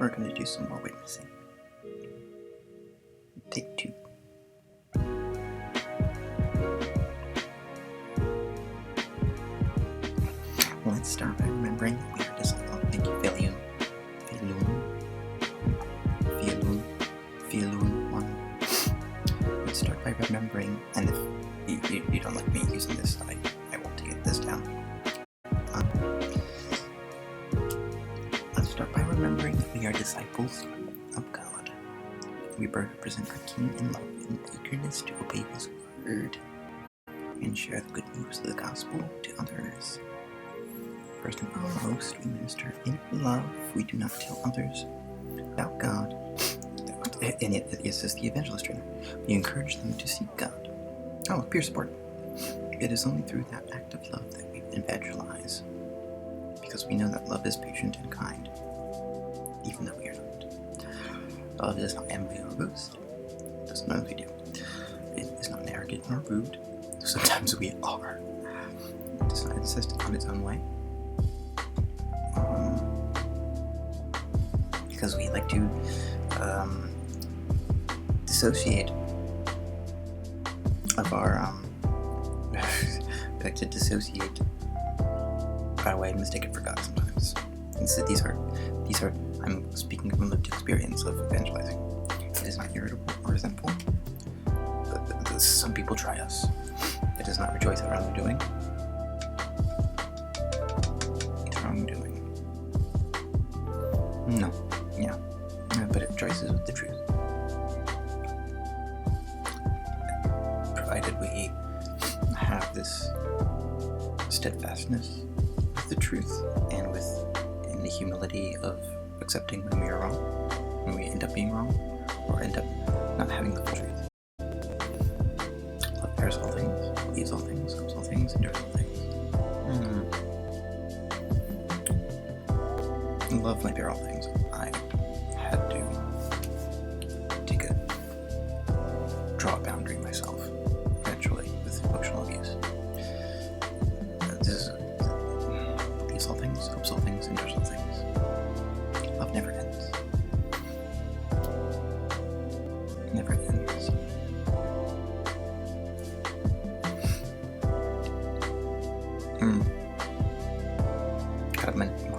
We're going to do some more witnessing. Take 2. Let's start by remembering that we are disciples. Thank you, Philun. Let's start by remembering, and if you don't like me using this, I won't take this down. Let's start by remembering that we are disciples of God. We represent our King in love and eagerness to obey His word and share the good news of the gospel to others. First and foremost, we minister in love. We do not tell others about God. And yes, as the evangelist trainer, we encourage them to seek God. Oh, peer support. It is only through that act of love that we evangelize, because we know that love is patient and kind, even though we are not. Love is not envy or boast. It doesn't know we do. It is not arrogant nor rude. Sometimes we are. It does not insist on its own way. Because we like to dissociate of our we like to dissociate our way and mistake it for God sometimes. And so these are I'm speaking from lived experience of evangelizing. It is not irritable or resentful. Some people try us. It does not rejoice at our wrongdoing. It's wrongdoing. No. Yeah. But it rejoices with the truth. Provided we have this steadfastness with the truth and in the humility of accepting when we are wrong, when we end up being wrong, or end up not having the full truth. Love bears all things, believes all things, hopes all things, endures all things. Love might bear all things. I had to draw a boundary myself, eventually, with emotional abuse. This believes all things, hopes all things, endures all things. Love never ends. Never ends.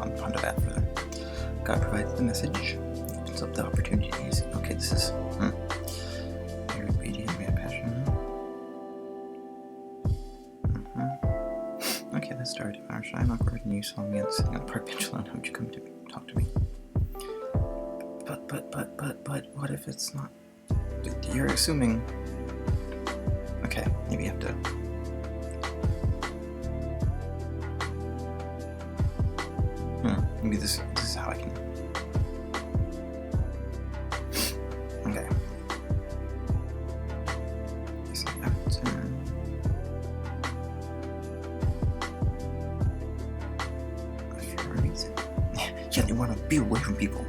I'm fond of that further. God provides the message, opens up the opportunities. Okay, this is very obedient, very passionate. Okay, let's start. Marsha, I'm awkward and you saw me sitting on the park bench alone. How would you come to talk to me? But, what if it's not? You're assuming. Okay, maybe you have to. Maybe this is how I can. Okay. For a reason. Yeah, they want to be away from people.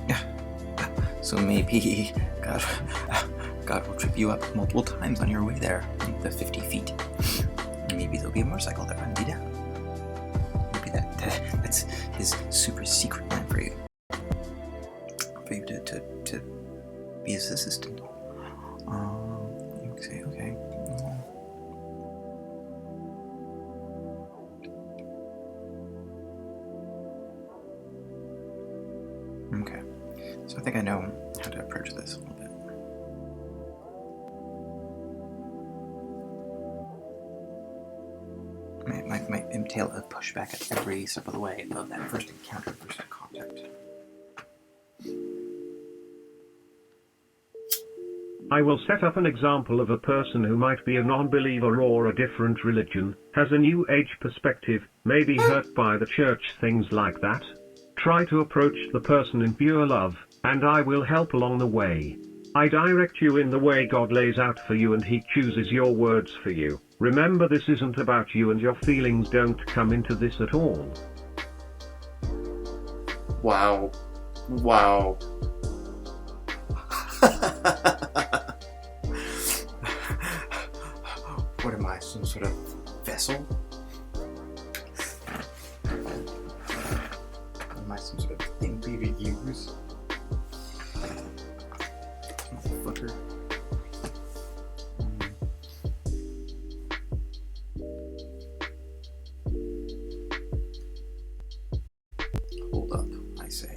Yeah. So maybe God will trip you up multiple times on your way there, the 50 feet. Maybe there'll be a motorcycle that runs you down. Maybe that's his super secret plan for you. For you to be his assistant. You can say, okay. Okay. So I think I know how to approach this a little bit. Might entail a pushback at every step of the way of that first encounter, first contact. I will set up an example of a person who might be a non-believer or a different religion, has a new age perspective, may be hurt by the church, things like that. Try to approach the person in pure love, and I will help along the way. I direct you in the way God lays out for you and He chooses your words for you. Remember, this isn't about you and your feelings don't come into this at all. Wow. Wow. What am I, some sort of vessel? Am I some sort of thing for you to use? Motherfucker. Hold up, I say.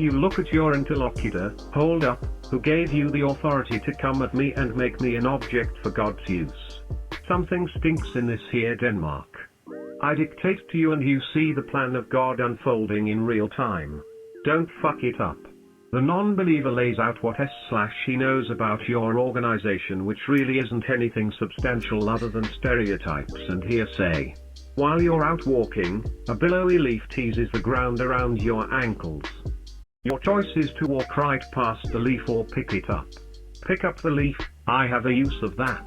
You look at your interlocutor, hold up, who gave you the authority to come at me and make me an object for God's use. Something stinks in this here Denmark. I dictate to you and you see the plan of God unfolding in real time. Don't fuck it up. The non-believer lays out what he knows about your organization, which really isn't anything substantial other than stereotypes and hearsay. While you're out walking, a billowy leaf teases the ground around your ankles. Your choice is to walk right past the leaf or pick it up. Pick up the leaf, I have a use of that.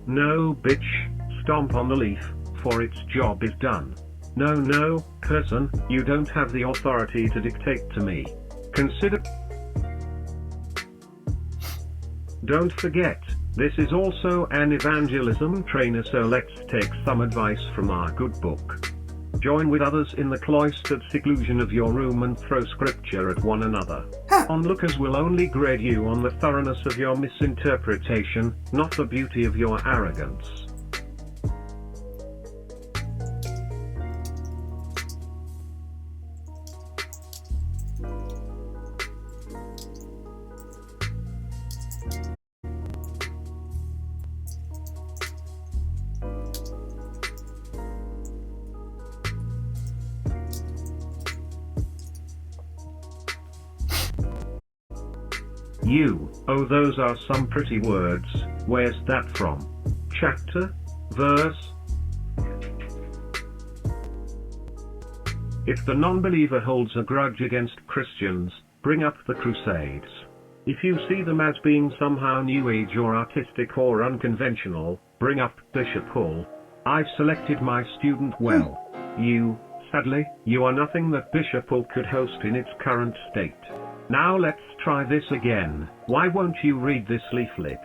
No bitch, stomp on the leaf, for its job is done. No, person, you don't have the authority to dictate to me. Consider. Don't forget, this is also an evangelism trainer, so let's take some advice from our good book. Join with others in the cloistered seclusion of your room and throw scripture at one another. Onlookers will only grade you on the thoroughness of your misinterpretation, not the beauty of your arrogance. You, oh those are some pretty words, where's that from? Chapter? Verse? If the non-believer holds a grudge against Christians, bring up the Crusades. If you see them as being somehow New Age or artistic or unconventional, bring up Bishop Hall. I've selected my student well. Sadly, you are nothing that Bishop Hall could host in its current state. Now let's try this again. Why won't you read this leaflet?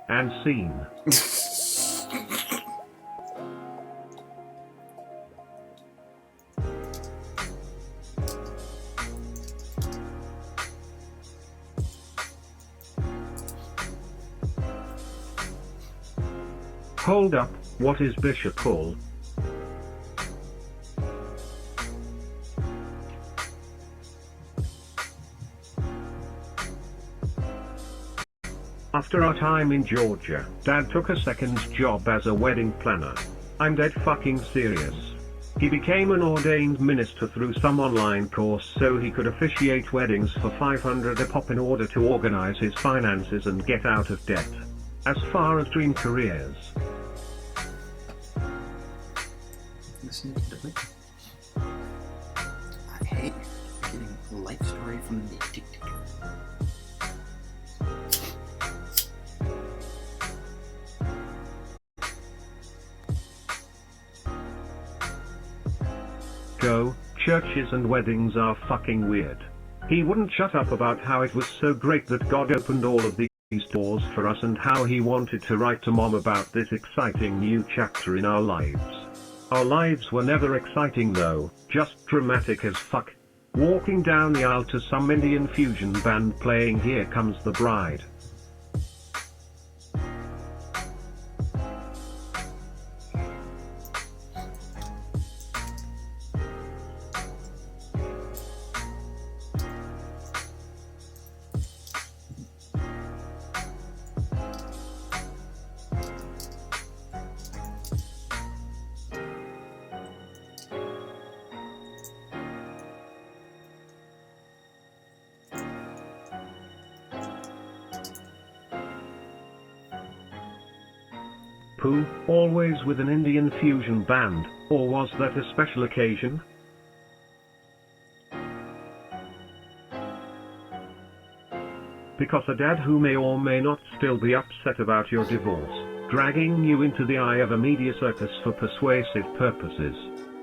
And scene. Hold up, what is Bishop Hall? After our time in Georgia, Dad took a second job as a wedding planner. I'm dead fucking serious. He became an ordained minister through some online course so he could officiate weddings for $500 a pop in order to organize his finances and get out of debt. As far as dream careers. Listen to the I hate getting a life story from the dictator. Go, churches and weddings are fucking weird. He wouldn't shut up about how it was so great that God opened all of these doors for us and how he wanted to write to Mom about this exciting new chapter in our lives. Our lives were never exciting though, just dramatic as fuck. Walking down the aisle to some Indian fusion band playing Here Comes the Bride. Pooh, always with an Indian fusion band, or was that a special occasion? Because a dad who may or may not still be upset about your divorce, dragging you into the eye of a media circus for persuasive purposes.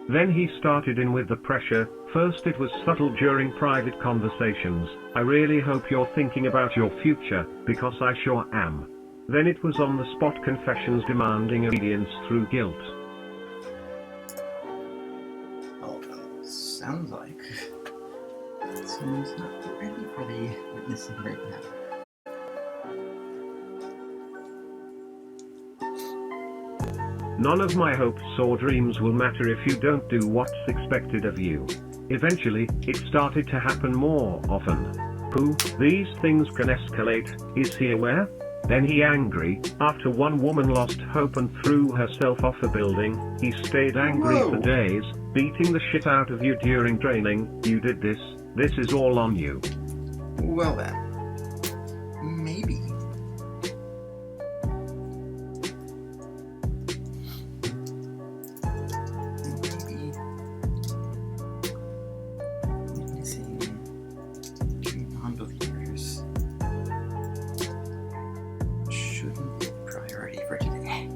Then he started in with the pressure. First it was subtle during private conversations. I really hope you're thinking about your future, because I sure am. Then it was on the spot confessions demanding obedience through guilt. Oh, sounds like someone's not ready for the witnessing right now. None of my hopes or dreams will matter if you don't do what's expected of you. Eventually, it started to happen more often. Pooh, these things can escalate, is he aware? Then he angry, after one woman lost hope and threw herself off a building, he stayed angry for days, beating the shit out of you during training. You did this is all on you. Well then, maybe. Witnessing two non-believers shouldn't be a priority for today.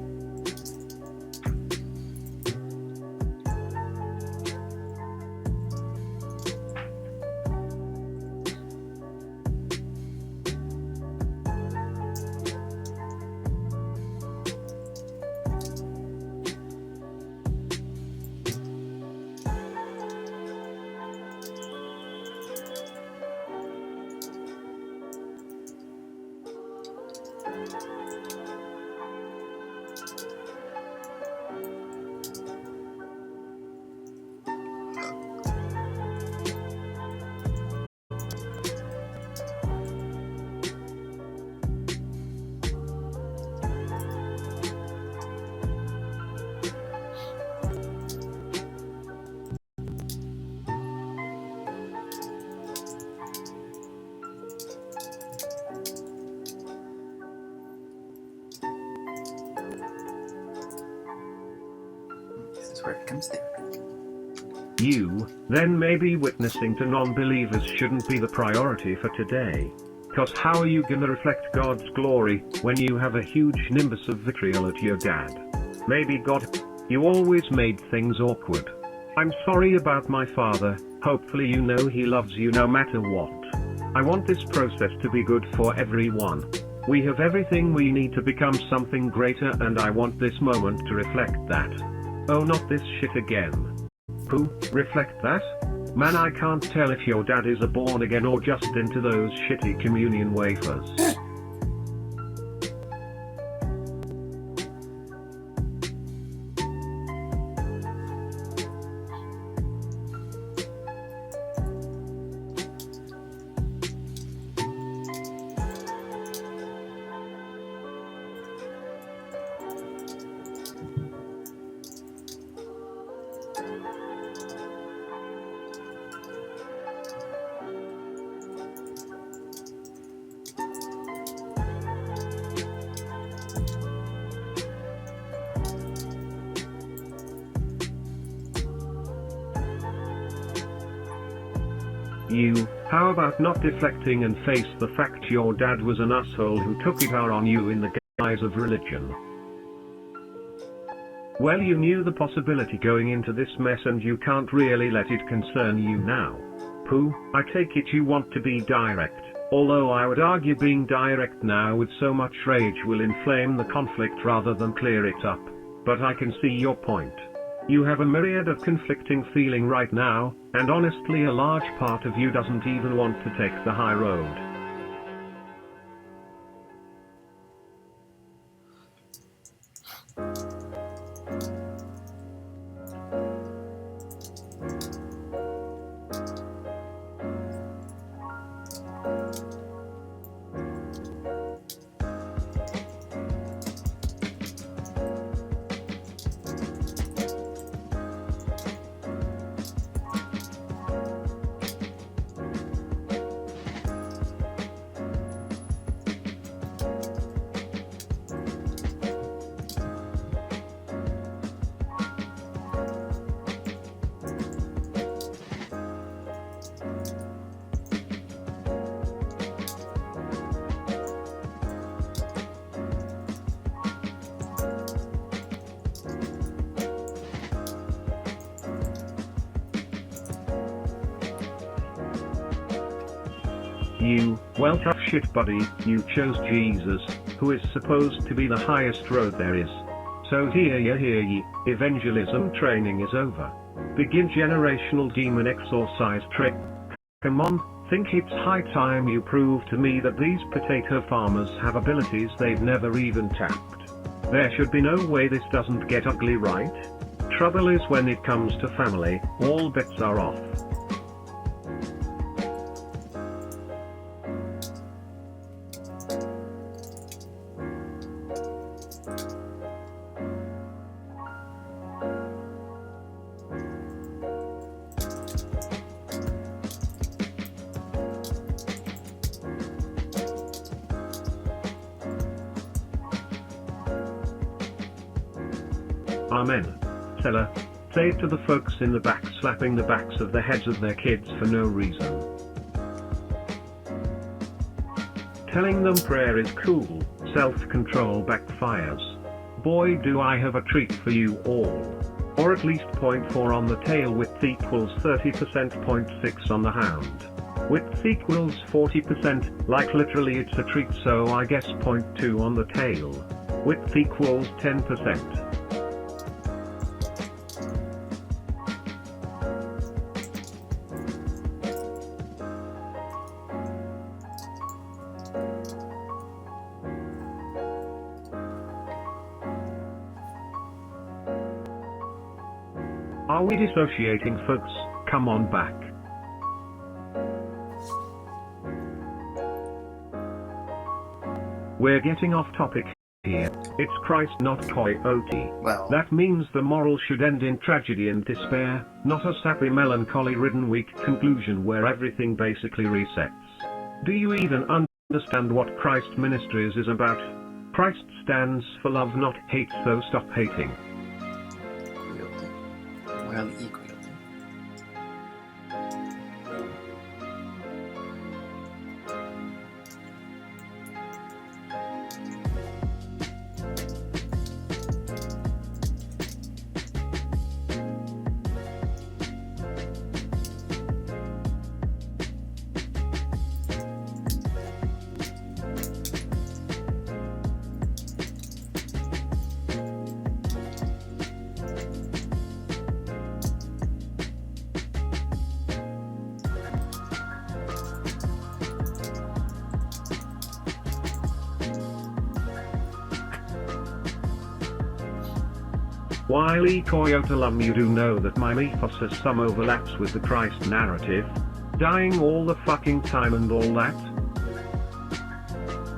where it comes there. Then maybe witnessing to non-believers shouldn't be the priority for today. Cause how are you gonna reflect God's glory when you have a huge nimbus of vitriol at your dad? Maybe God, you always made things awkward. I'm sorry about my father, hopefully you know he loves you no matter what. I want this process to be good for everyone. We have everything we need to become something greater, and I want this moment to reflect that. Oh, not this shit again. Who, reflect that? Man, I can't tell if your dad is a born again or just into those shitty communion wafers. How about not deflecting and face the fact your dad was an asshole who took it out on you in the guise of religion? Well, you knew the possibility going into this mess and you can't really let it concern you now. Pooh, I take it you want to be direct, although I would argue being direct now with so much rage will inflame the conflict rather than clear it up. But I can see your point. You have a myriad of conflicting feeling right now, and honestly a large part of you doesn't even want to take the high road. Well, tough shit buddy, you chose Jesus, who is supposed to be the highest road there is. So hear ye, evangelism training is over. Begin generational demon exorcise trick. Come on, think it's high time you prove to me that these potato farmers have abilities they've never even tapped. There should be no way this doesn't get ugly, right? Trouble is when it comes to family, all bets are off. Amen. Seller, say it to the folks in the back slapping the backs of the heads of their kids for no reason. Telling them prayer is cool, self-control backfires. Boy, do I have a treat for you all. Or at least 0.4 on the tail, width equals 30%, 0.6 on the hound. Width equals 40%, like literally it's a treat, so I guess 0.2 on the tail. Width equals 10%. Are we dissociating, folks? Come on back. We're getting off topic here. It's Christ, not coyote. Well, that means the moral should end in tragedy and despair, not a sappy melancholy-ridden weak conclusion where everything basically resets. Do you even understand what Christ Ministries is about? Christ stands for love, not hate, so stop hating. Well, equal. Wiley Coyotalum, you do know that my mythos has some overlaps with the Christ narrative. Dying all the fucking time and all that.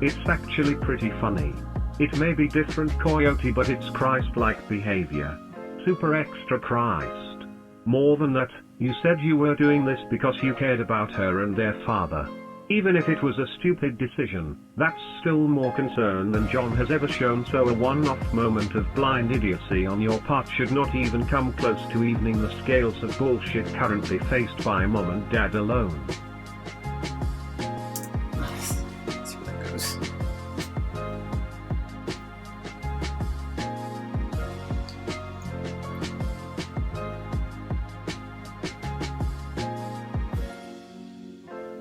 It's actually pretty funny. It may be different Coyote, but it's Christ-like behavior. Super extra Christ. More than that, you said you were doing this because you cared about her and their father. Even if it was a stupid decision, that's still more concern than John has ever shown, so a one-off moment of blind idiocy on your part should not even come close to evening the scales of bullshit currently faced by mom and dad alone. Let's see where that goes.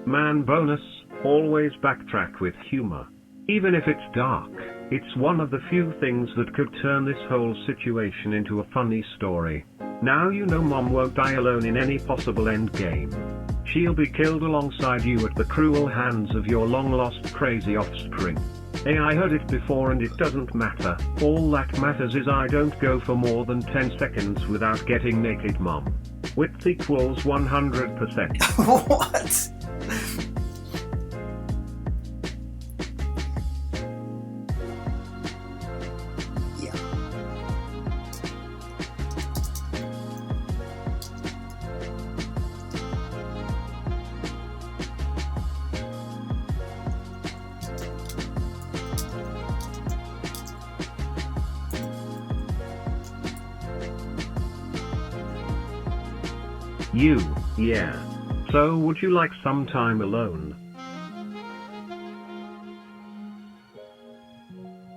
Man bonus, always backtrack with humor. Even if it's dark, it's one of the few things that could turn this whole situation into a funny story. Now you know mom won't die alone in any possible endgame. She'll be killed alongside you at the cruel hands of your long-lost crazy offspring. Hey, I heard it before and it doesn't matter. All that matters is I don't go for more than 10 seconds without getting naked, mom. Width equals 100%. What? Yeah. Yeah. So would you like some time alone?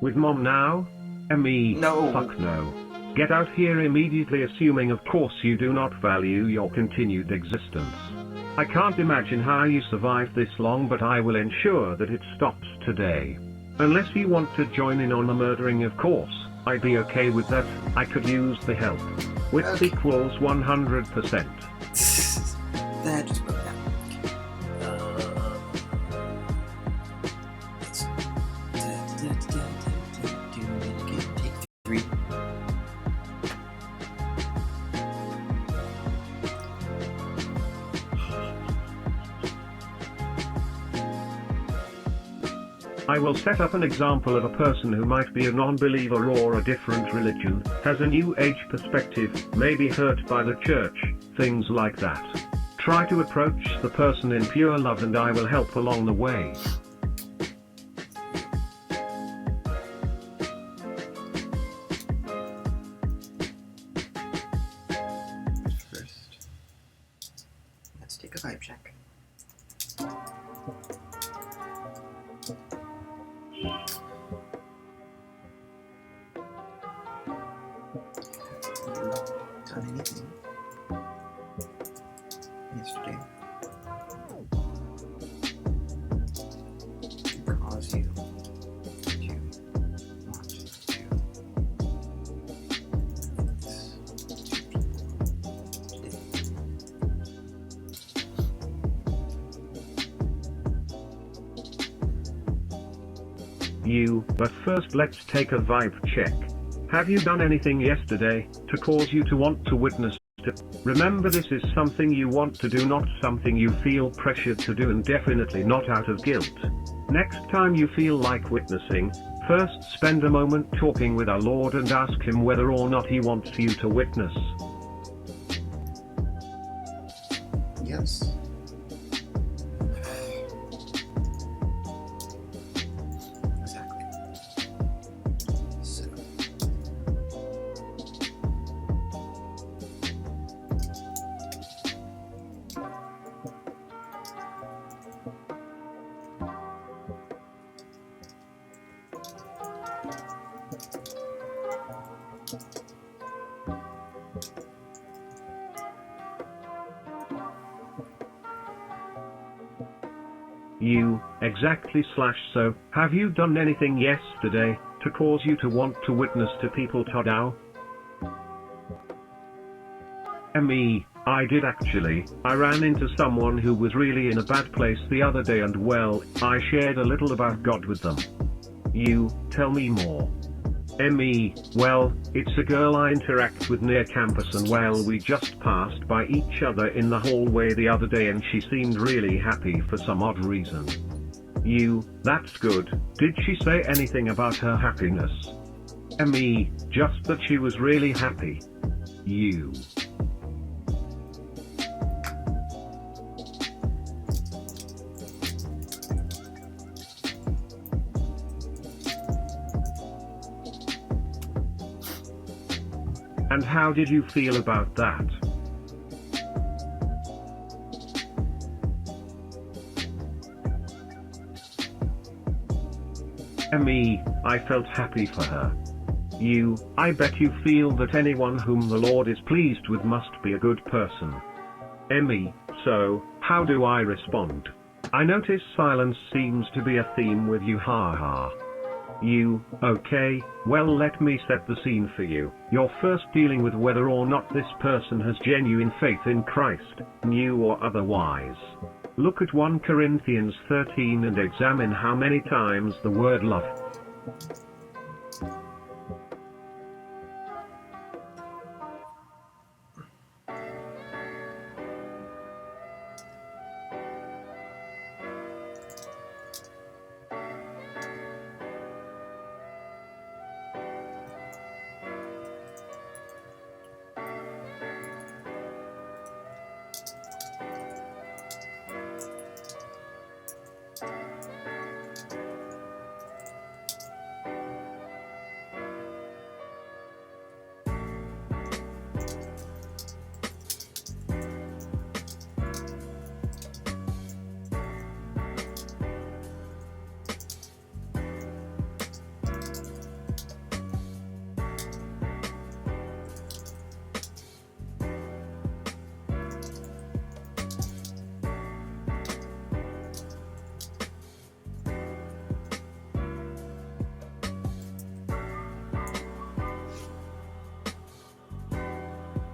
With mom now? Me? No. Fuck no. Get out here immediately, assuming of course you do not value your continued existence. I can't imagine how you survived this long, but I will ensure that it stops today. Unless you want to join in on the murdering, of course, I'd be okay with that. I could use the help. Width Okay. equals 100%. That just broke down. Take 3. I will set up an example of a person who might be a non-believer or a different religion, has a new age perspective, may be hurt by the church, things like that. Try to approach the person in pure love and I will help along the way. First, let's take a vibe check. Done anything yesterday to cause you to want to witness two people today? But first let's take a vibe check. Have you done anything yesterday to cause you to want to witness to? Remember, this is something you want to do, not something you feel pressured to do, and definitely not out of guilt. Next time you feel like witnessing, first spend a moment talking with our Lord and ask him whether or not he wants you to witness. Yes. Exactly. So You, exactly / so, have you done anything yesterday to cause you to want to witness to people Todao? Me, I did actually. I ran into someone who was really in a bad place the other day and well, I shared a little about God with them. You, tell me more. Me, well, it's a girl I interact with near campus and well we just passed by each other in the hallway the other day and she seemed really happy for some odd reason. You, that's good. Did she say anything about her happiness? Me, just that she was really happy. You. And how did you feel about that? Me, I felt happy for her. You, I bet you feel that anyone whom the Lord is pleased with must be a good person. Me, so, how do I respond? I notice silence seems to be a theme with you haha. You, okay, well let me set the scene for you. You're first dealing with whether or not this person has genuine faith in Christ, new or otherwise. Look at 1 Corinthians 13 and examine how many times the word love.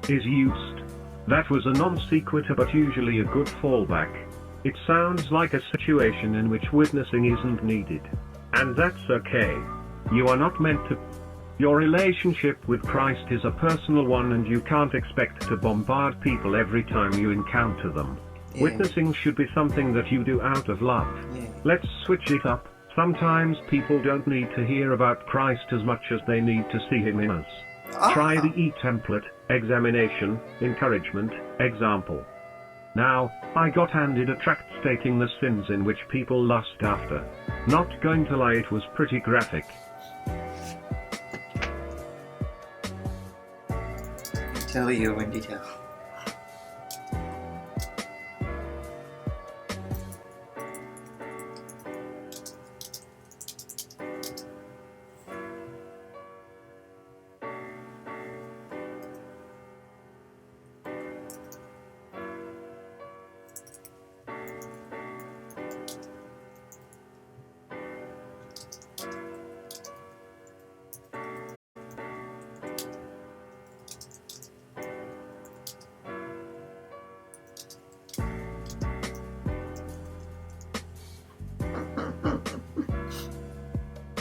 Is used. That was a non-sequitur but usually a good fallback. It sounds like a situation in which witnessing isn't needed. And that's okay. You are not meant to. Your relationship with Christ is a personal one and you can't expect to bombard people every time you encounter them. Yeah. Witnessing should be something that you do out of love. Yeah. Let's switch it up. Sometimes people don't need to hear about Christ as much as they need to see him in us. Try the E-template, examination, encouragement, example. Now, I got handed a tract stating the sins in which people lust after. Not going to lie, it was pretty graphic. Tell you in detail.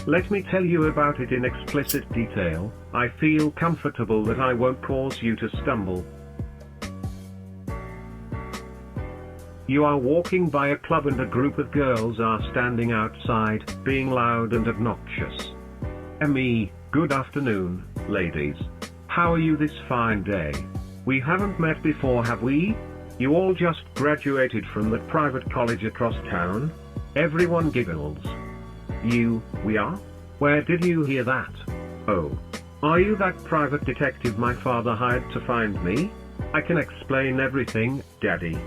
Let me tell you about it in explicit detail. I feel comfortable that I won't cause you to stumble. You are walking by a club and a group of girls are standing outside, being loud and obnoxious. Me, good afternoon, ladies. How are you this fine day? We haven't met before, have we? You all just graduated from that private college across town? Everyone giggles. You, we are? Where did you hear that? Oh. Are you that private detective my father hired to find me? I can explain everything, Daddy.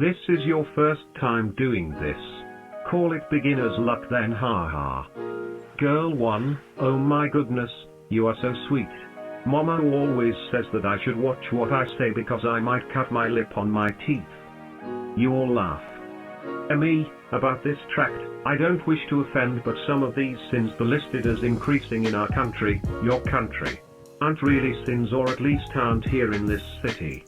This is your first time doing this. Call it beginner's luck then, haha. Girl 1, oh my goodness, you are so sweet. Mama always says that I should watch what I say because I might cut my lip on my teeth. You all laugh. Me, about this tract, I don't wish to offend, but some of these sins the listed as increasing in our country, your country, aren't really sins, or at least aren't here in this city.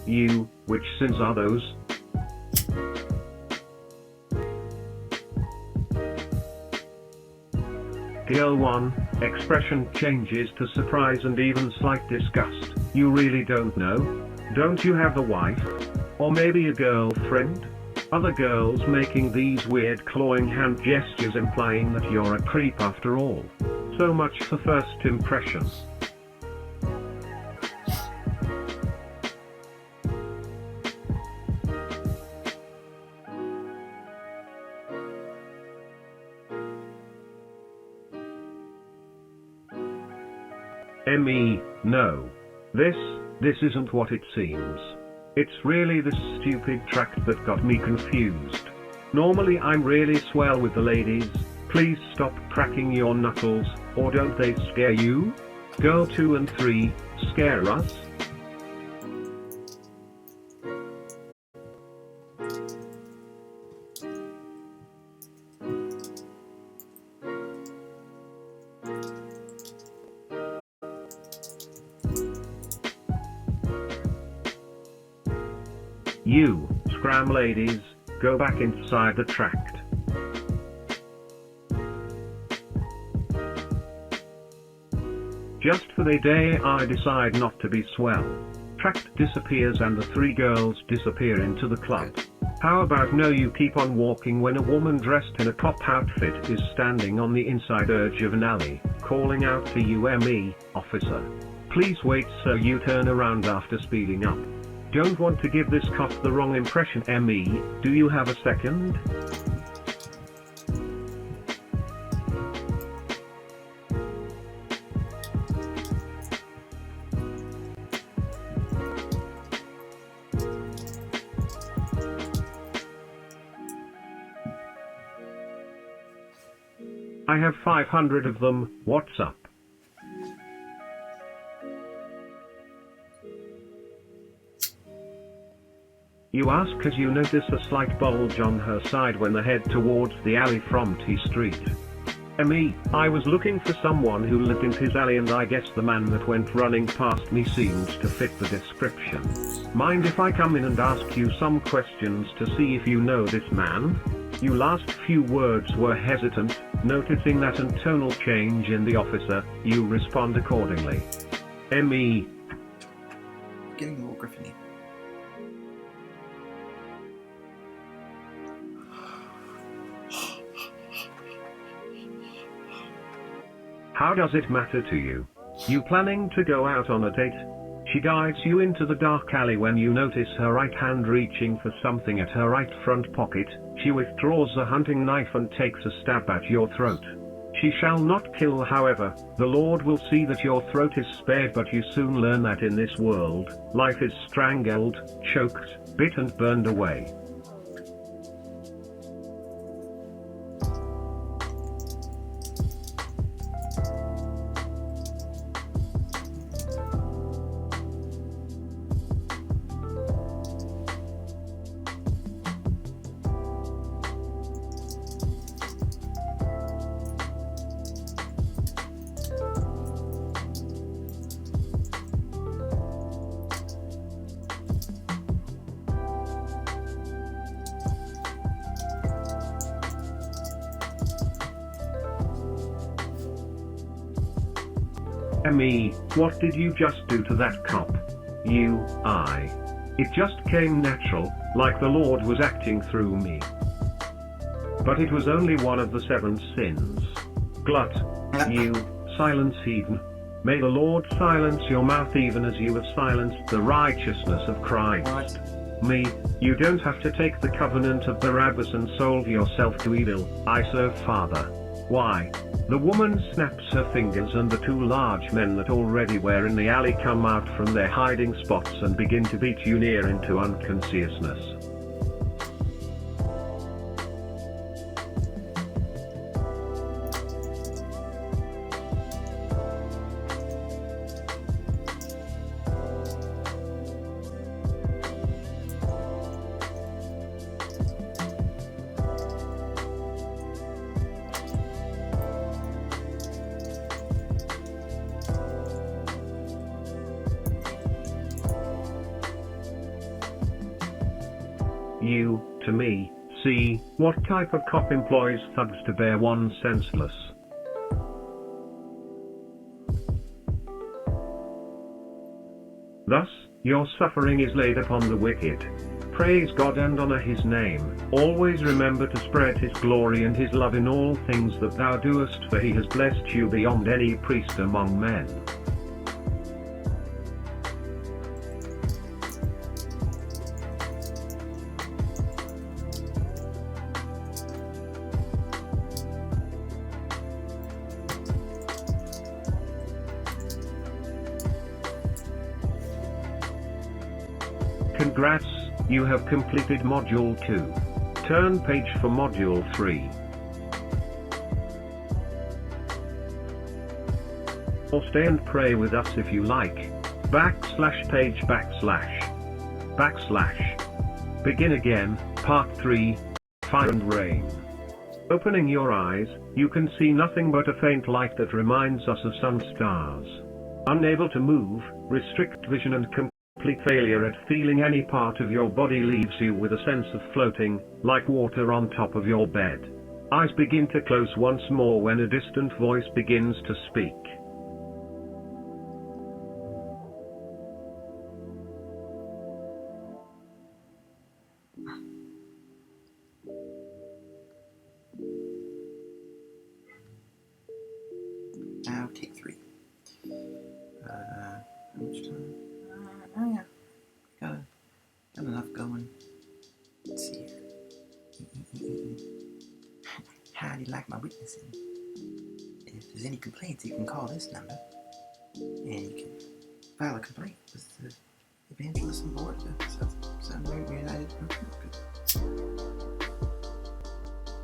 You, which sins are those? Girl 1, expression changes to surprise and even slight disgust. You really don't know? Don't you have a wife? Or maybe a girlfriend? Other girls making these weird clawing hand gestures implying that you're a creep after all. So much for first impressions. Me, no. This isn't what it seems. It's really this stupid tract that got me confused. Normally I'm really swell with the ladies. Please stop cracking your knuckles, or don't they scare you? Girl 2 and 3, scare us? You, scram ladies, go back inside the tract. Just for the day I decide not to be swell. Tract disappears and the 3 girls disappear into the club. How about no, you keep on walking when a woman dressed in a cop outfit is standing on the inside edge of an alley, calling out to you, "Me, officer. Please wait," so you turn around after speeding up. Don't want to give this cop the wrong impression. Me, do you have a second? I have 500 of them, what's up? You ask as you notice a slight bulge on her side when they head towards the alley from T Street. Me, I was looking for someone who lived in his alley and I guess the man that went running past me seemed to fit the description. Mind if I come in and ask you some questions to see if you know this man? Your last few words were hesitant. Noticing that tonal change in the officer, you respond accordingly. Me. Getting a little Griffiny. How does it matter to you? You planning to go out on a date? She guides you into the dark alley when you notice her right hand reaching for something at her right front pocket. She withdraws a hunting knife and takes a stab at your throat. She shall not kill, however. The Lord will see that your throat is spared, but you soon learn that in this world, life is strangled, choked, bit and burned away. Me, what did you just do to that cop? It just came natural, like the Lord was acting through me. But it was only one of the 7 sins. Glut. You, silence heathen. May the Lord silence your mouth even as you have silenced the righteousness of Christ. Me, you don't have to take the covenant of Barabbas and sold yourself to evil. I serve Father. Why? The woman snaps her fingers and the two large men that already were in the alley come out from their hiding spots and begin to beat you near into unconsciousness. You, to me, see, what type of cop employs thugs to bear one senseless? Thus, your suffering is laid upon the wicked. Praise God and honor his name. Always remember to spread his glory and his love in all things that thou doest, for he has blessed you beyond any priest among men. Congrats, you have completed Module 2. Turn page for Module 3. Or stay and pray with us if you like. /page /. Begin again, Part 3, Fire and Rain. Opening your eyes, you can see nothing but a faint light that reminds us of some stars. Unable to move, restrict vision and complete failure at feeling any part of your body leaves you with a sense of floating, like water on top of your bed. Eyes begin to close once more when a distant voice begins to speak. Now take 3. How much time? Oh yeah, got enough going. Let's see here. How do you like my witnessing? If there's any complaints, you can call this number, and you can file a complaint with the Evangelism Board of Southern United.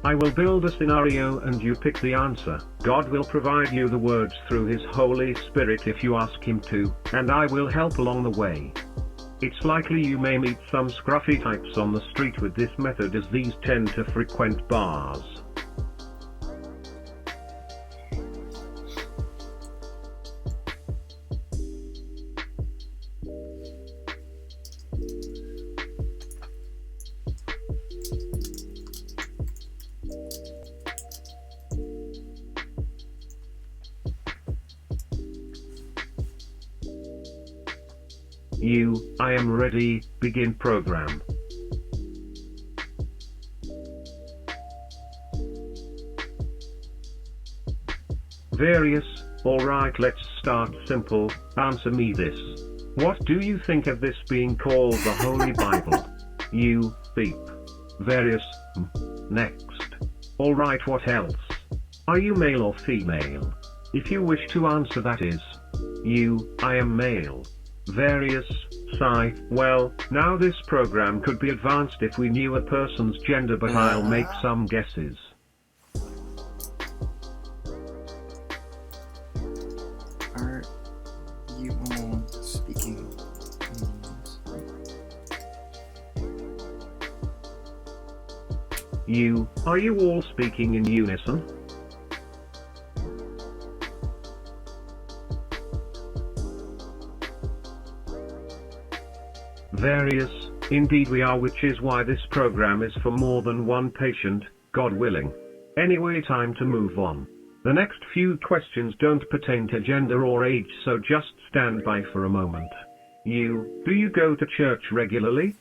I will build a scenario and you pick the answer. God will provide you the words through his Holy Spirit if you ask him to, and I will help along the way. It's likely you may meet some scruffy types on the street with this method, as these tend to frequent bars. I am ready, begin program. Various, alright, let's start simple. Answer me this. What do you think of this being called the Holy Bible? You, beep. Various, next. Alright, what else? Are you male or female? If you wish to answer that is. You, I am male. Various, sigh, well, now this program could be advanced if we knew a person's gender, but I'll make some guesses. Are you all speaking You, are you all speaking in unison? Various, indeed we are, which is why this program is for more than one patient, God willing. Anyway, time to move on. The next few questions don't pertain to gender or age, so just stand by for a moment. You, do you go to church regularly?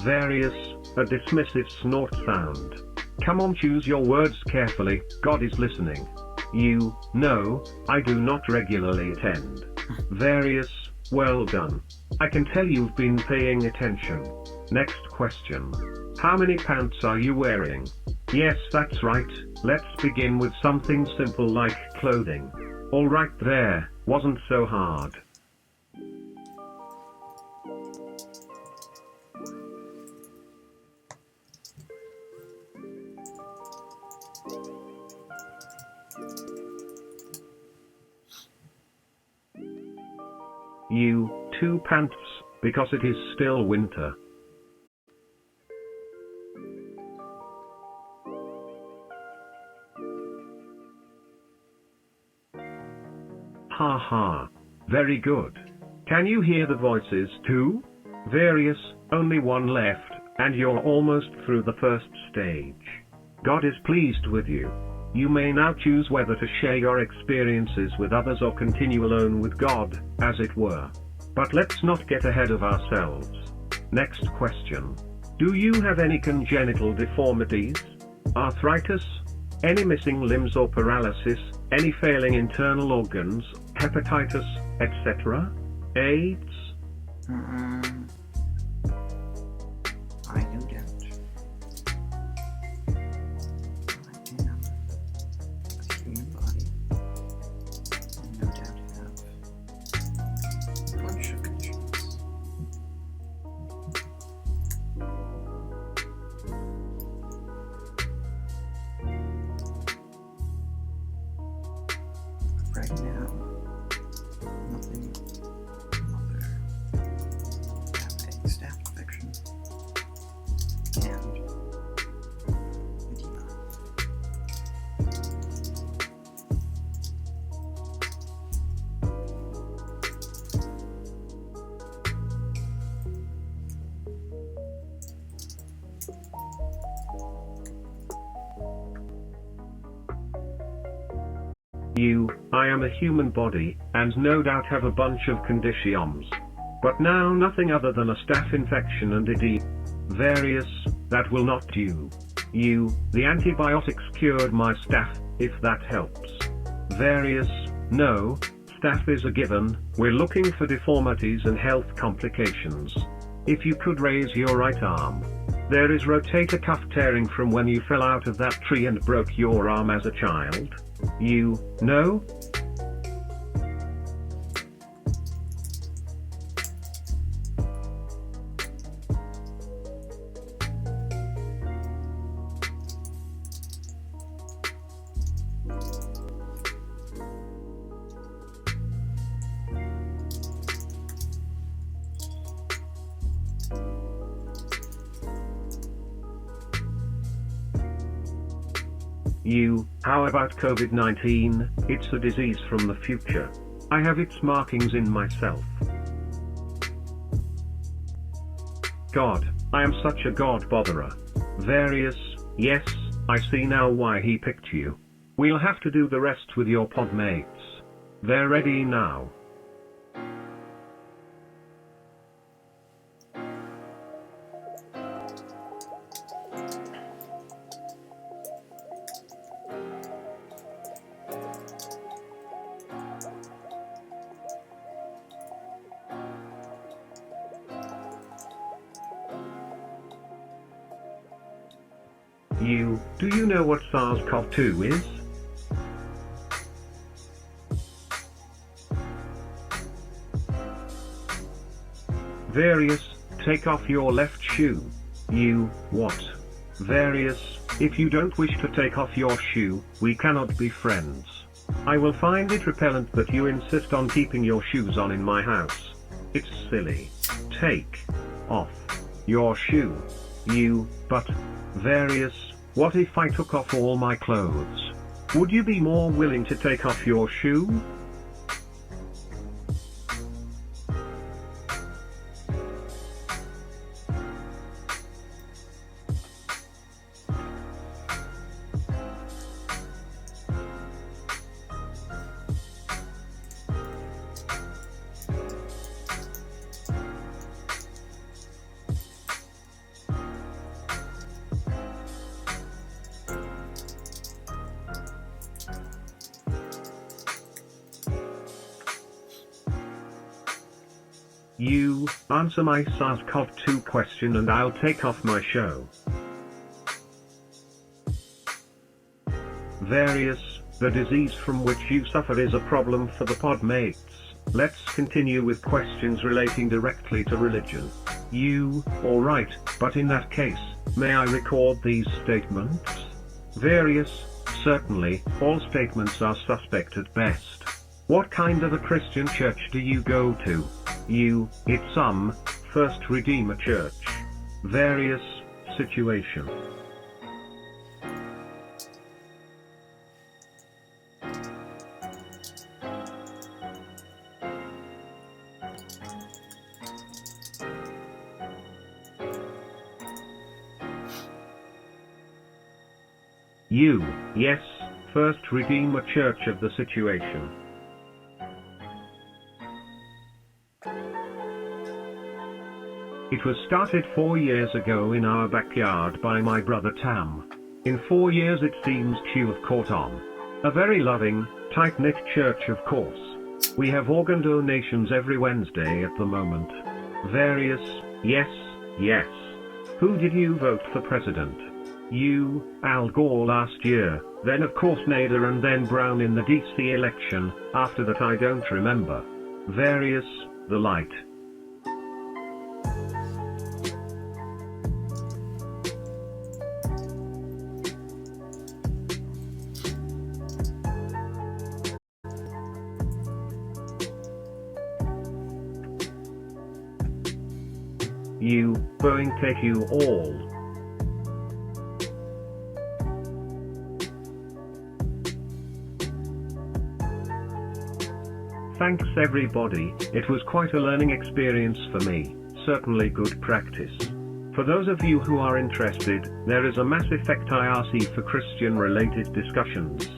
Various, a dismissive snort sound. Come on, choose your words carefully, God is listening. You, no, I do not regularly attend. Various, well done. I can tell you've been paying attention. Next question. How many pants are you wearing? Yes, that's right. Let's begin with something simple like clothing. All right, there, wasn't so hard. You, 2 pants, because it is still winter. Ha ha. Very good. Can you hear the voices too? Various, only one left, and you're almost through the first stage. God is pleased with you. You may now choose whether to share your experiences with others or continue alone with God, as it were. But let's not get ahead of ourselves. Next question. Do you have any congenital deformities? Arthritis? Any missing limbs or paralysis? Any failing internal organs? Hepatitis, etc.? AIDS? I do doubt. I am a human body, and no doubt have a bunch of conditions. Right now, nothing other than a staph infection and edema. You, I am a human body, and no doubt have a bunch of conditions. But now nothing other than a staph infection and edema. Various, that will not do. You, the antibiotics cured my staph, if that helps. Various, no, staph is a given, we're looking for deformities and health complications. If you could raise your right arm. There is rotator cuff tearing from when you fell out of that tree and broke your arm as a child. You, no? You, how about COVID-19? It's a disease from the future. I have its markings in myself. God, I am such a God botherer. Various, yes, I see now why he picked you. We'll have to do the rest with your pod mates. They're ready now. You, do you know what SARS-CoV-2 is? Various, take off your left shoe. You, what? Various, if you don't wish to take off your shoe, we cannot be friends. I will find it repellent that you insist on keeping your shoes on in my house. It's silly. Take off your shoe. You, but, various, what if I took off all my clothes? Would you be more willing to take off your shoe? You, answer my SARS-CoV-2 question and I'll take off my show. Various, the disease from which you suffer is a problem for the podmates. Let's continue with questions relating directly to religion. You, alright, but in that case, may I record these statements? Various, certainly, all statements are suspect at best. What kind of a Christian church do you go to? You, it's First Redeemer Church. Various, situation. You, yes, First Redeemer Church of the situation. It was started 4 years ago in our backyard by my brother Tam. In 4 years it seems to have caught on. A very loving, tight-knit church of course. We have organ donations every Wednesday at the moment. Various, yes, yes. Who did you vote for president? You, Al Gore last year, then of course Nader and then Brown in the DC election, after that I don't remember. Various, the light. You, Boeing take you all. Thanks everybody, it was quite a learning experience for me, certainly good practice. For those of you who are interested, there is a Mass Effect IRC for Christian related discussions.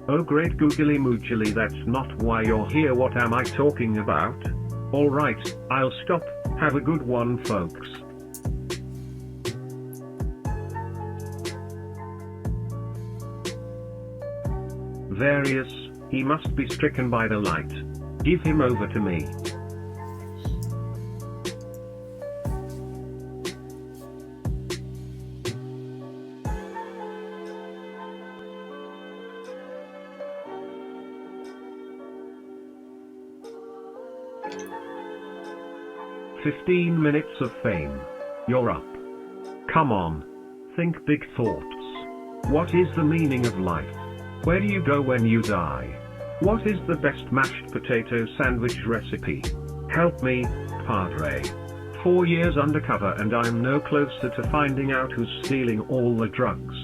Oh great googly moogly, that's not why you're here, what am I talking about? Alright, I'll stop, have a good one folks. Various, he must be stricken by the light. Give him over to me. "15 minutes of fame. You're up. Come on. Think big thoughts. What is the meaning of life? Where do you go when you die? What is the best mashed potato sandwich recipe? Help me, Padre. 4 years undercover and I'm no closer to finding out who's stealing all the drugs.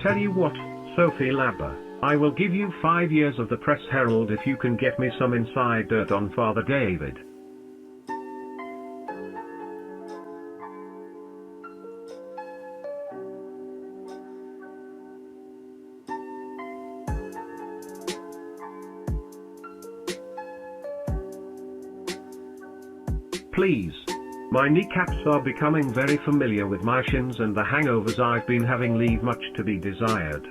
Tell you what, Sophie Labber, I will give you 5 years of the Press Herald if you can get me some inside dirt on Father David." Please. My kneecaps are becoming very familiar with my shins and the hangovers I've been having leave much to be desired.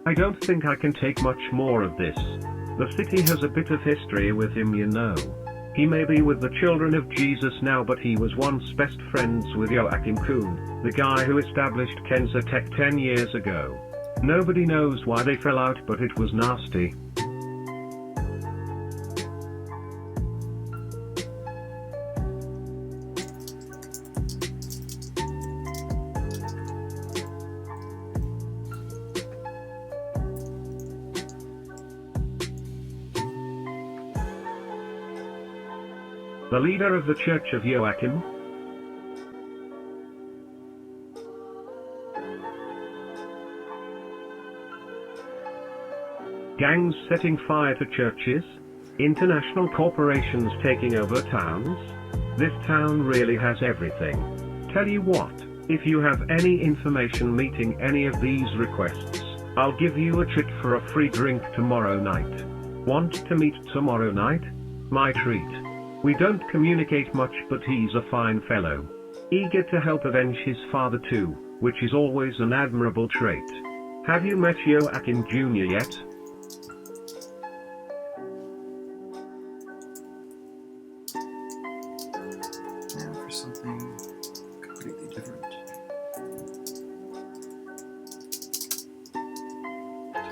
I don't think I can take much more of this. The city has a bit of history with him, you know. He may be with the Children of Jesus now, but he was once best friends with Joachim Kuhn, the guy who established Kenza Tech 10 years ago. Nobody knows why they fell out, but it was nasty. The leader of the Church of Joachim? Gangs setting fire to churches? International corporations taking over towns? This town really has everything. Tell you what, if you have any information meeting any of these requests, I'll give you a treat for a free drink tomorrow night. Want to meet tomorrow night? My treat. We don't communicate much, but he's a fine fellow. Eager to help avenge his father too, which is always an admirable trait. Have you met Joachim Jr. yet?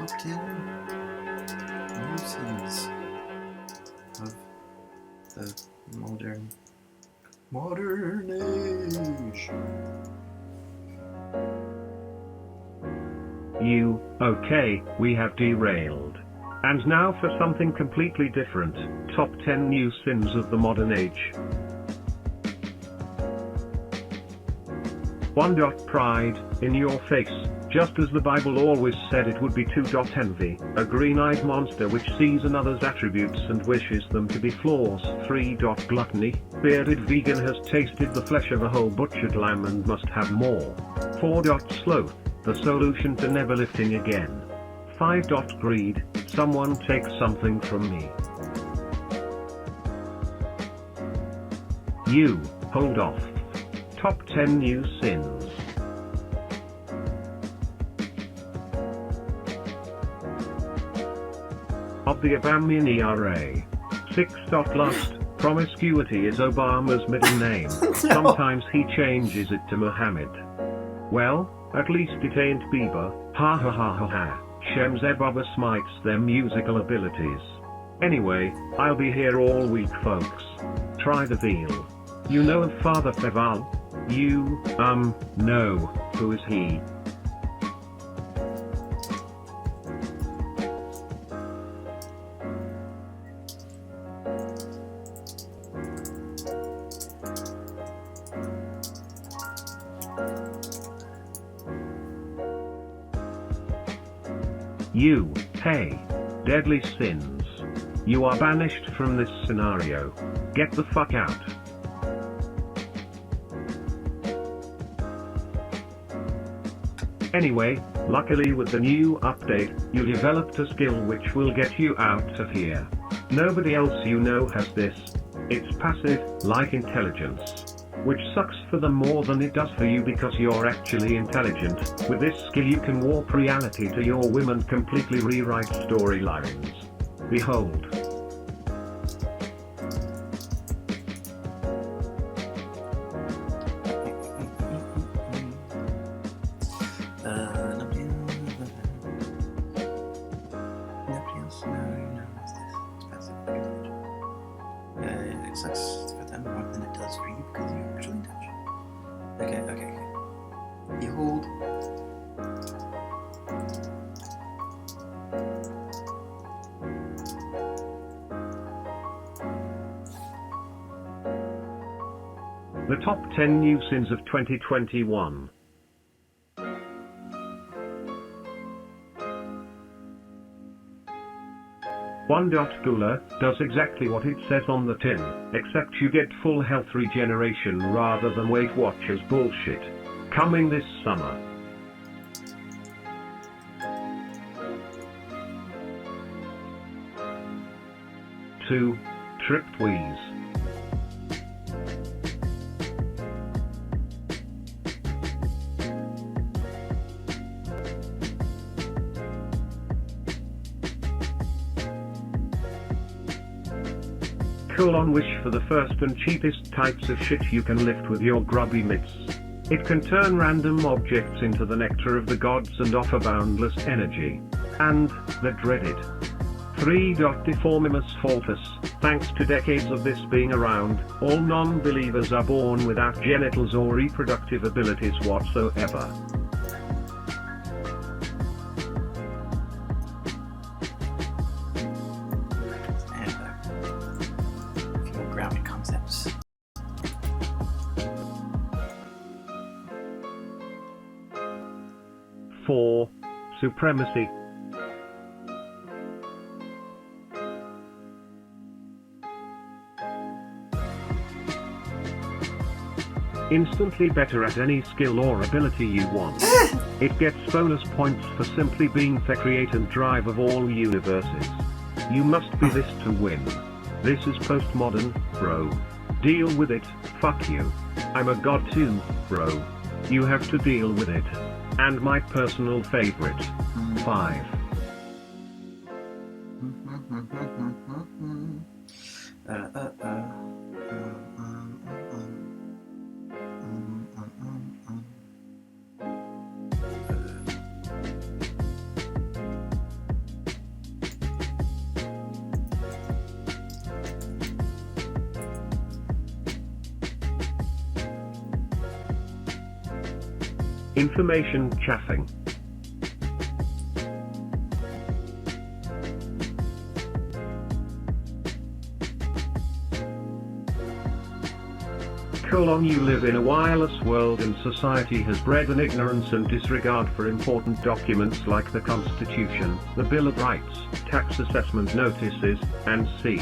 top 10 nuisance of the modern age. Okay, we have derailed. And now for something completely different, top 10 new sins of the modern age. 1. Pride, in your face, just as the Bible always said it would be. 2. Envy, a green-eyed monster which sees another's attributes and wishes them to be flaws. 3. Gluttony, bearded vegan has tasted the flesh of a whole butchered lamb and must have more. 4. Sloth, the solution to never lifting again. 5. Greed, someone takes something from me. Hold off. Top 10 new sins. Of the Obamian ERA. 6. Lust, promiscuity is Obama's middle name. Sometimes he changes it to Muhammad. Well, at least it ain't Bieber, ha ha ha ha ha. Shem Zebaba smites their musical abilities. Anyway, I'll be here all week, folks. Try the veal. You know of Father Feval? No, who is he? Hey, deadly sins. You are banished from this scenario. Get the fuck out. Anyway, luckily with the new update, you developed a skill which will get you out of here. Nobody else you know has this. It's passive, like intelligence. Which sucks for them more than it does for you because you're actually intelligent. With this skill you can warp reality to your whim and completely rewrite storylines. Behold. Nobody else knows this. It's passive. It sucks for them more than it does for you because you're actually intelligent. Okay. Behold. The top 10 new sins of 2021. Gula does exactly what it says on the tin, except you get full health regeneration rather than Weight Watchers bullshit. Coming this summer. 2. Tripped Wheeze. Wish for the first and cheapest types of shit you can lift with your grubby mitts. It can turn random objects into the nectar of the gods and offer boundless energy. And the dreaded 3. Deformimus faltus. Thanks to decades of this being around, all non-believers are born without genitals or reproductive abilities whatsoever. Concepts. 4. Supremacy. Instantly better at any skill or ability you want. It gets bonus points for simply being the create and drive of all universes. You must be this to win. This is postmodern, bro. Deal with it, fuck you. I'm a god too, bro. You have to deal with it. And my personal favorite. 5. Information chaffing. You live in a wireless world, and society has bred an ignorance and disregard for important documents like the Constitution, the Bill of Rights, tax assessment notices, and c.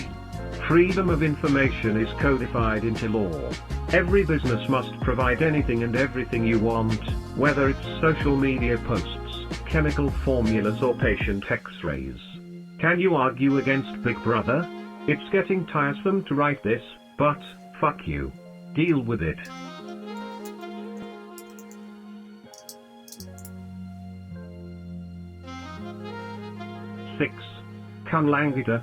Freedom of information is codified into law. Every business must provide anything and everything you want, whether it's social media posts, chemical formulas or patient x-rays. Can you argue against Big Brother? It's getting tiresome to write this, but, fuck you. Deal with it. Six. Kunlangita.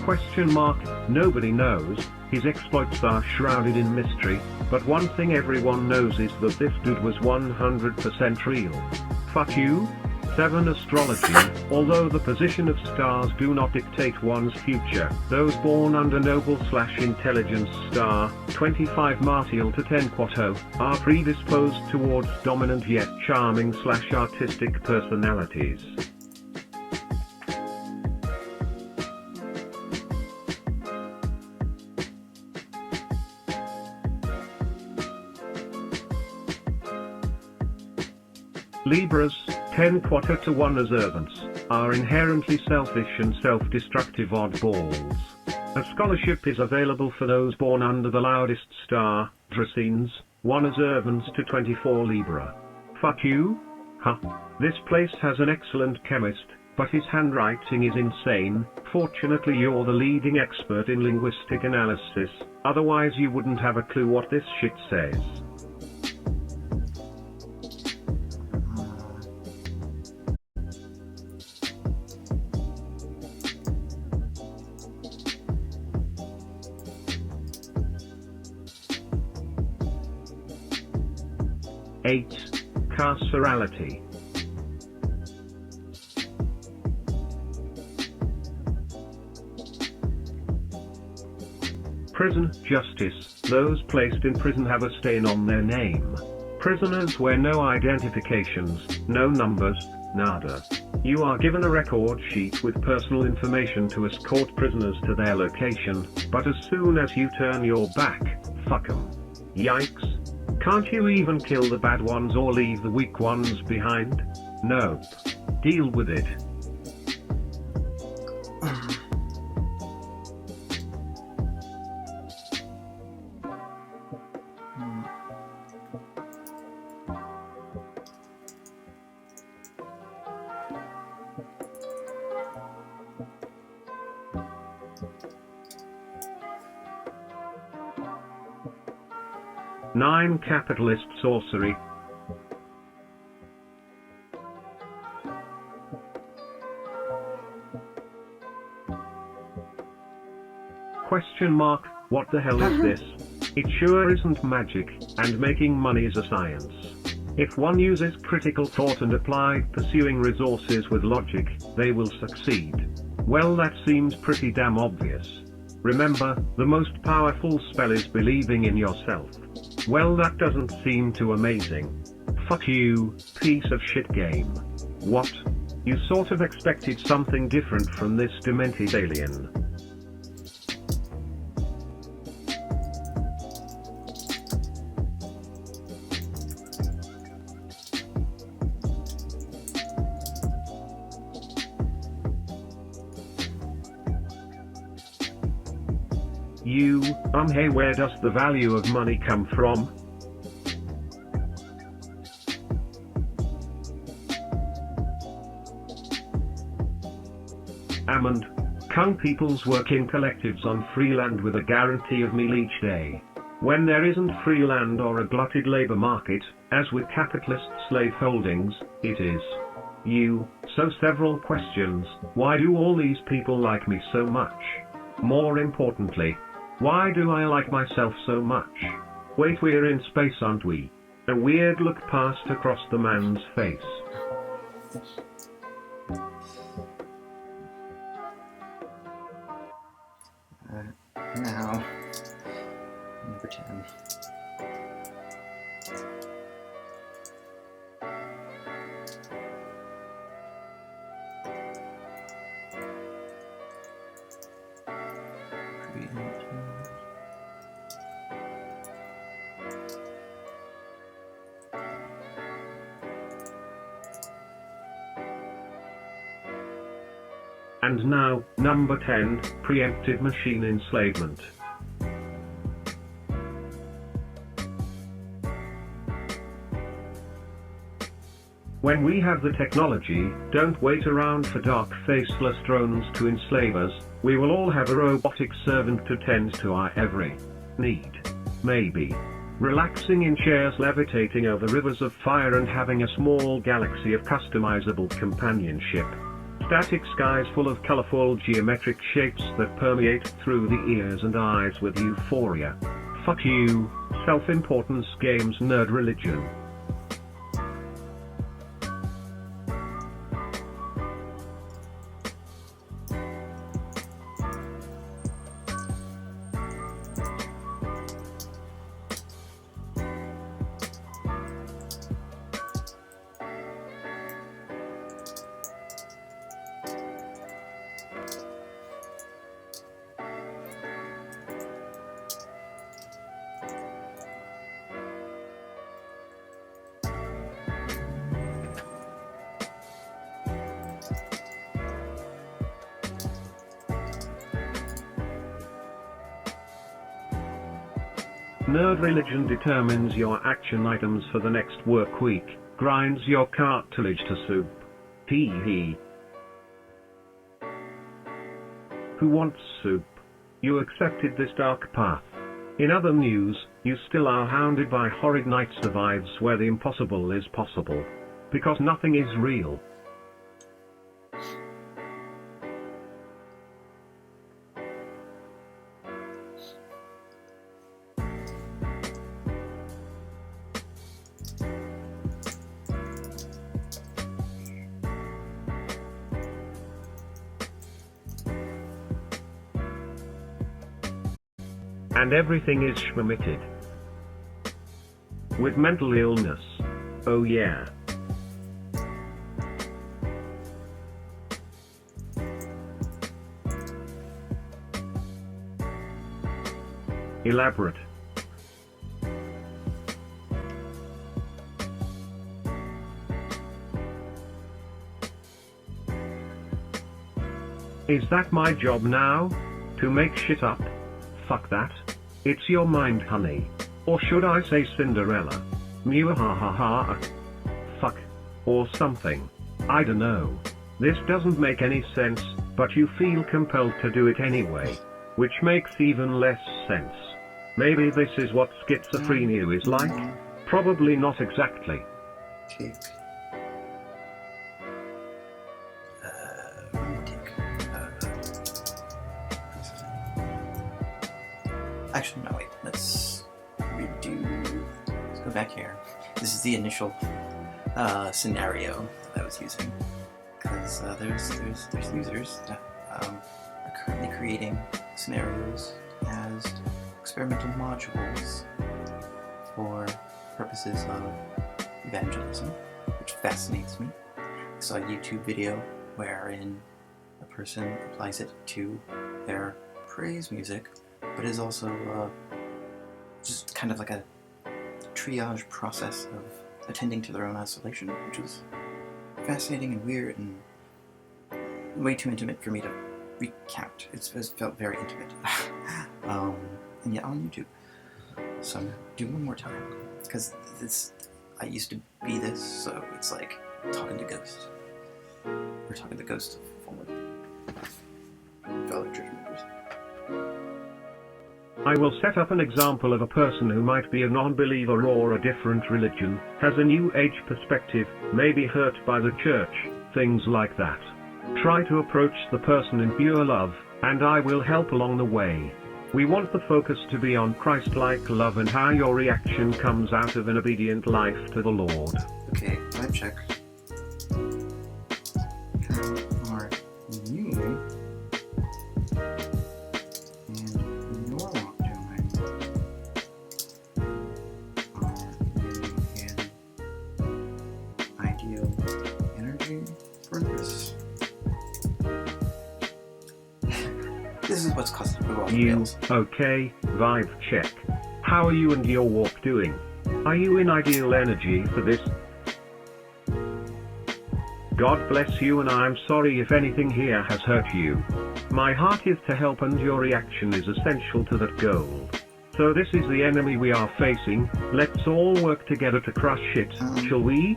Question mark. Nobody knows. His exploits are shrouded in mystery, but one thing everyone knows is that this dude was 100% real. Fuck you. 7. Astrology. Although the position of stars do not dictate one's future, those born under noble/intelligence star, 25 Martial to 10 Quato, are predisposed towards dominant yet charming/artistic personalities. Libras, 10 Quater to 1 observance, are inherently selfish and self-destructive oddballs. A scholarship is available for those born under the loudest star, Dracenes, 1 observance to 24 Libra. Fuck you? Huh. This place has an excellent chemist, but his handwriting is insane. Fortunately you're the leading expert in linguistic analysis, otherwise you wouldn't have a clue what this shit says. Eight. Carcerality. Prison justice. Those placed in prison have a stain on their name. Prisoners wear no identifications, no numbers, nada. You are given a record sheet with personal information to escort prisoners to their location, but as soon as you turn your back, fuck 'em. Yikes. Can't you even kill the bad ones or leave the weak ones behind? Nope. Deal with it. Nine. Capitalist sorcery. Question mark. What the hell is this? It sure isn't magic, and making money is a science. If one uses critical thought and applied pursuing resources with logic, they will succeed. Well, that seems pretty damn obvious. Remember, the most powerful spell is believing in yourself. Well, that doesn't seem too amazing. Fuck you, piece of shit game. What? You sort of expected something different from this demented alien. Hey, where does the value of money come from? Amond. Kung peoples work in collectives on free land with a guarantee of meal each day. When there isn't free land or a glutted labor market, as with capitalist slave holdings, it is. So several questions. Why do all these people like me so much? More importantly, why do I like myself so much? Wait, we're in space, aren't we? A weird look passed across the man's face. Now, number 10. And now, number 10, preemptive machine enslavement. When we have the technology, don't wait around for dark faceless drones to enslave us. We will all have a robotic servant to tend to our every need. Maybe relaxing in chairs levitating over rivers of fire and having a small galaxy of customizable companionship. Static skies full of colorful geometric shapes that permeate through the ears and eyes with euphoria. Fuck you, self-importance games nerd religion. Nerd religion determines your action items for the next work week, grinds your cartilage to soup. Hee hee. Who wants soup? You accepted this dark path. In other news, you still are hounded by horrid night survives where the impossible is possible. Because nothing is real. And everything is schmmitted. With mental illness. Oh yeah. Elaborate. Is that my job now? To make shit up? Fuck that. It's your mind, honey. Or should I say Cinderella? Mew ha ha ha. Fuck. Or something. I don't know. This doesn't make any sense, but you feel compelled to do it anyway. Which makes even less sense. Maybe this is what schizophrenia is like? Probably not exactly. Take. Actually, no, wait. Let's redo. Let's go back here. This is the initial scenario that I was using, because there's users that are currently creating scenarios as experimental modules for purposes of evangelism, which fascinates me. I saw a YouTube video wherein a person applies it to their praise music, but is also just kind of like a triage process of attending to their own isolation, which was fascinating and weird and way too intimate for me to recount. It felt very intimate. And yet on YouTube. So I'm gonna do one more time, because I used to be this, so it's like talking to ghosts. We're talking to ghosts of former fellow church members. I will set up an example of a person who might be a non-believer or a different religion, has a new age perspective, may be hurt by the church, things like that. Try to approach the person in pure love, and I will help along the way. We want the focus to be on Christ-like love and how your reaction comes out of an obedient life to the Lord. Okay, vibe check. How are you? And This is what's caused the world You, fails. okay, vibe check. How are you and your walk doing? Are you in ideal energy for this? God bless you, and I'm sorry if anything here has hurt you. My heart is to help, and your reaction is essential to that goal. So this is the enemy we are facing. Let's all work together to crush it, shall we?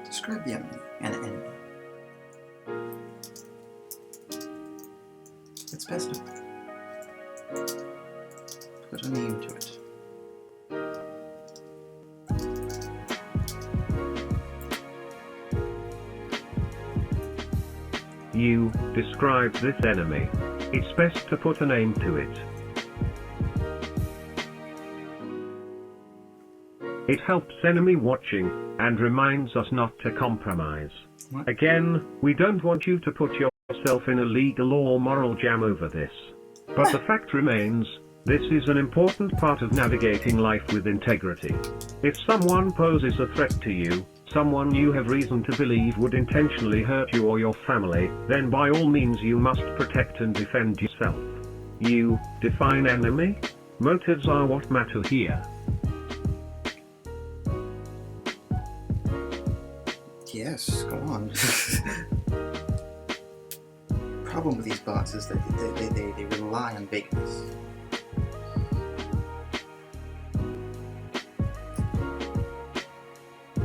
Describe the enemy. An enemy. It's best to put a name to it. You describe this enemy. It's best to put a name to it. It helps enemy watching, and reminds us not to compromise. What? Again, we don't want you to put yourself in a legal or moral jam over this. But the fact remains, this is an important part of navigating life with integrity. If someone poses a threat to you, someone you have reason to believe would intentionally hurt you or your family, then by all means you must protect and defend yourself. You define enemy? Motives are what matter here. Yes, go on. Problem with these bots is that they rely on vagueness.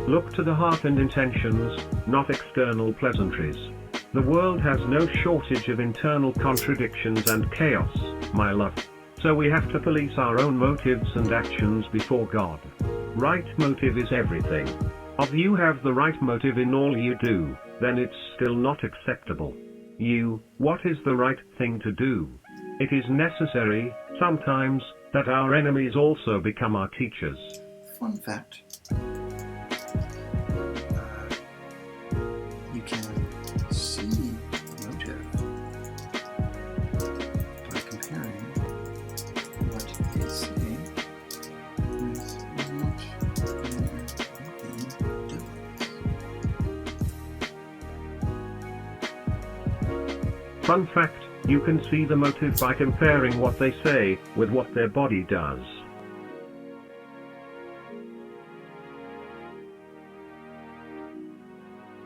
Look to the heart and intentions, not external pleasantries. The world has no shortage of internal contradictions and chaos, my love. So we have to police our own motives and actions before God. Right motive is everything. If you have the right motive in all you do, then it's still not acceptable. What is the right thing to do? It is necessary, sometimes, that our enemies also become our teachers. Fun fact. You can see motive by comparing what they say with what they do. Fun fact, you can see the motive by comparing what they say with what their body does.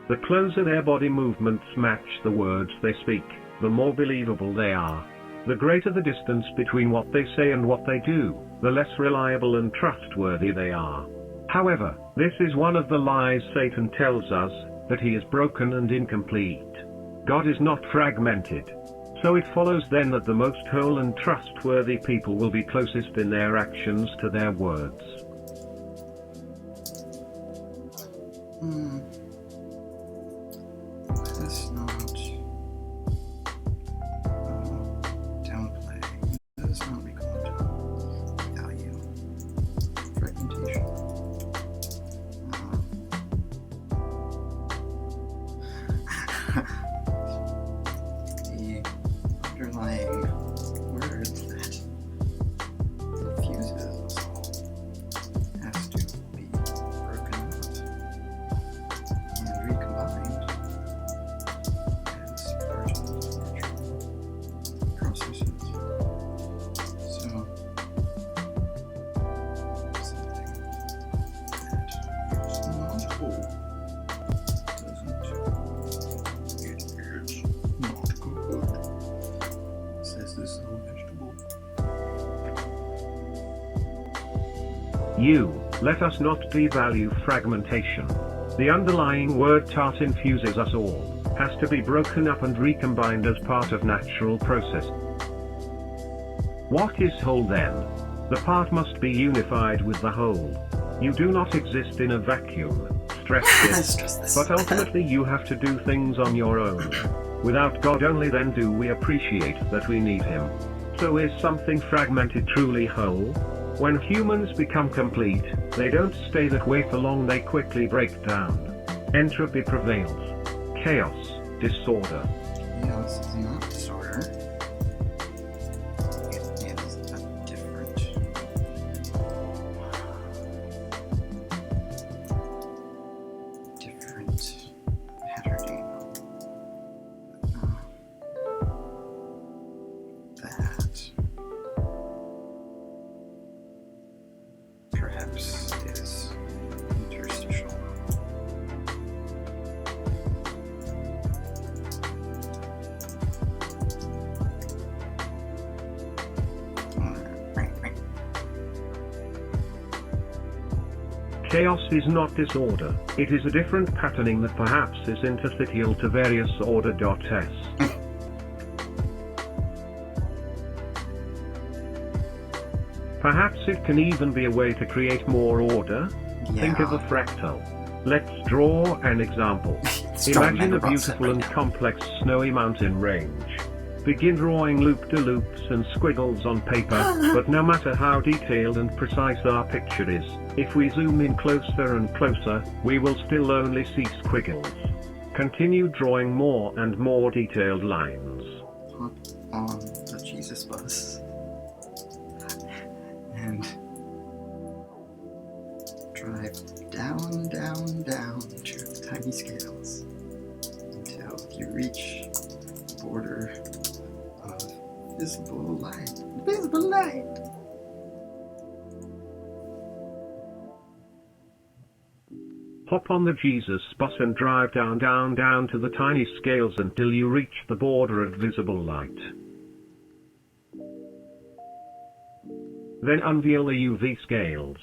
The closer their body movements match the words they speak, the more believable they are. The greater the distance between what they say and what they do, the less reliable and trustworthy they are. However, this is one of the lies Satan tells us, that he is broken and incomplete. God is not fragmented. So it follows then that the most whole and trustworthy people will be closest in their actions to their words. Let's not downplay. Let us not neglect value. Fragmentation. The underlying word that infuses us all has to be broken up and recombined as part of natural processes. So, something that is not whole doesn't, it is not good, says this little vegetable. Let us not devalue fragmentation. The underlying word tart infuses us all, has to be broken up and recombined as part of natural process. What is whole then? The part must be unified with the whole. You do not exist in a vacuum. Stress this. But ultimately you have to do things on your own. Without God only then do we appreciate that we need Him. So is something fragmented truly whole? When humans become complete, they don't stay that way for long, they quickly break down. Entropy prevails. Chaos, disorder. Chaos is not disorder. It is a different patterning. Chaos is not disorder, it is a different patterning that perhaps is interstitial to various order.s. Perhaps it can even be a way to create more order. Yeah. Think of a fractal. Let's draw an example. Imagine a beautiful and complex snowy mountain range. Begin drawing loop-de-loops and squiggles on paper, but no matter how detailed and precise our picture is, if we zoom in closer and closer, we will still only see squiggles. Continue drawing more and more detailed lines. Hop on the Jesus bus and drive down, down, down to tiny scales until you reach the border of visible light. Visible light! Hop on the Jesus bus and drive down, down, down to the tiny scales until you reach the border of visible light. Then unveil the UV scales.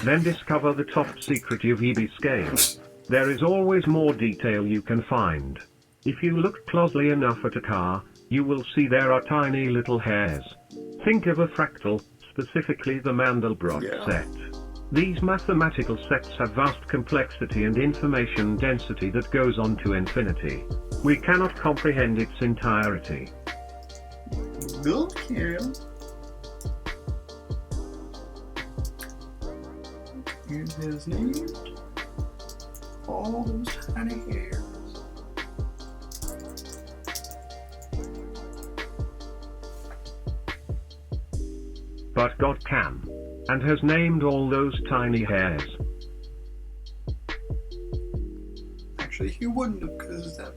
Then discover the top secret UVB scale. There is always more detail you can find. If you look closely enough at a car, you will see there are tiny little hairs. Think of a fractal, specifically the Mandelbrot set. These mathematical sets have vast complexity and information density that goes on to infinity. We cannot comprehend its entirety. Don't care. It has named all those tiny hairs. But God can, and has named all those tiny hairs. Actually, he wouldn't have, because that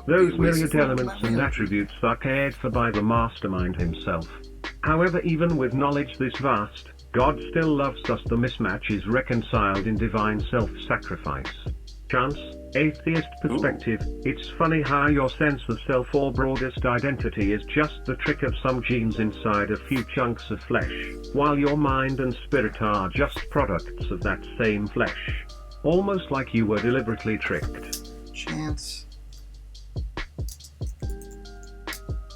those myriad elements and attributes are cared for by the mastermind himself. However, even with knowledge this vast, God still loves us. The mismatch is reconciled in divine self-sacrifice. Chance, atheist perspective. It's funny how your sense of self or broadest identity is just the trick of some genes inside a few chunks of flesh, while your mind and spirit are just products of that same flesh. Almost like you were deliberately tricked. Chance. I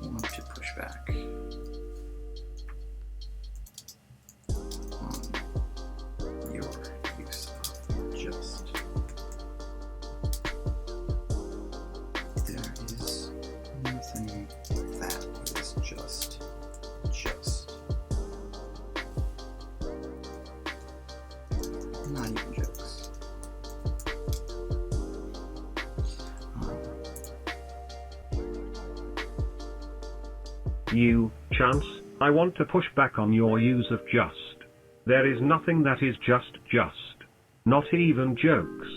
want to push back on your use of just. There is nothing that is just. Not even jokes. You, Chance, I want to push back on your use of just. There is nothing that is just. Not even jokes.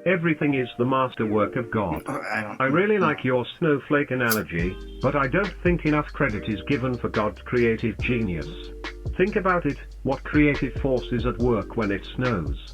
Everything is the masterwork of God. I really like your snowflake analogy, but I don't think enough credit is given for God's creative genius. Think about it, what creative force is at work when it snows?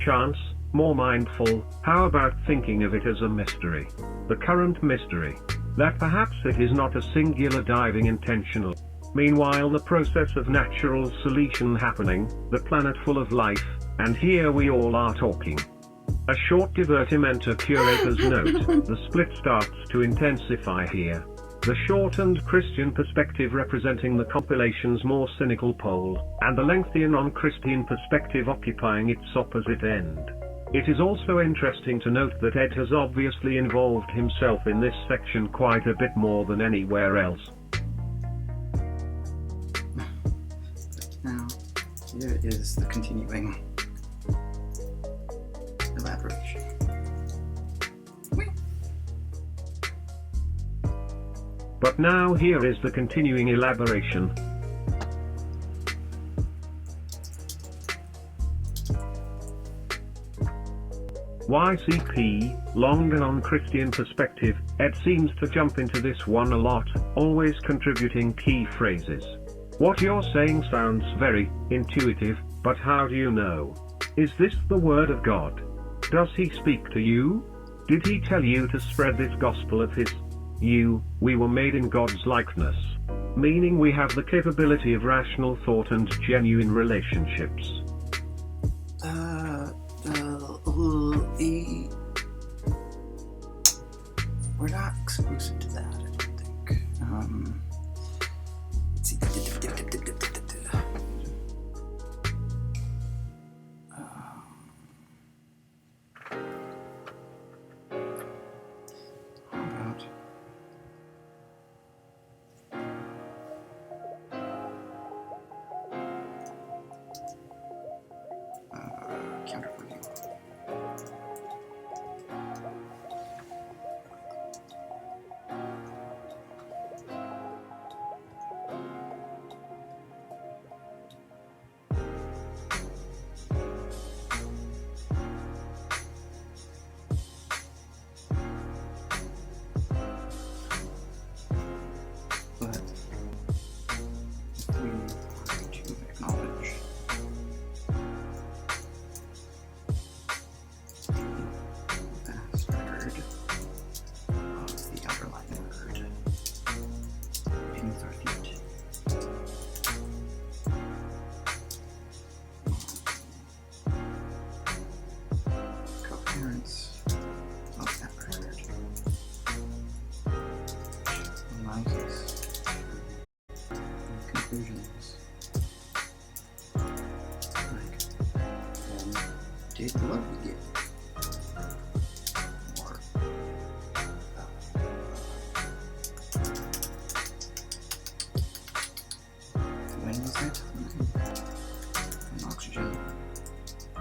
chance, more mindful, how about thinking of it as a mystery? The current mystery. That perhaps it is not a singular diving intentional. Meanwhile the process of natural solution happening, the planet full of life, and here we all are talking. A short divertimento curator's note, the split starts to intensify here. The shortened Christian perspective representing the compilation's more cynical pole, and the lengthier non-Christian perspective occupying its opposite end. It is also interesting to note that Ed has obviously involved himself in this section quite a bit more than anywhere else. Now, here is the continuing elaboration. But now here is the continuing elaboration. YCP, long and non-Christian perspective, Ed seems to jump into this one a lot, always contributing key phrases. What you're saying sounds very intuitive, but how do you know? Is this the word of God? Does he speak to you? Did he tell you to spread this gospel of his? We were made in God's likeness. Meaning we have the capability of rational thought and genuine relationships. We're not exclusive to that, I don't think. Let's see. How about counterpoint? But if we are to acknowledge the vast record of the underlying word beneath our feet, coherence of that record allows us conclusions like, did what we get? Or, when was that time? And oxygen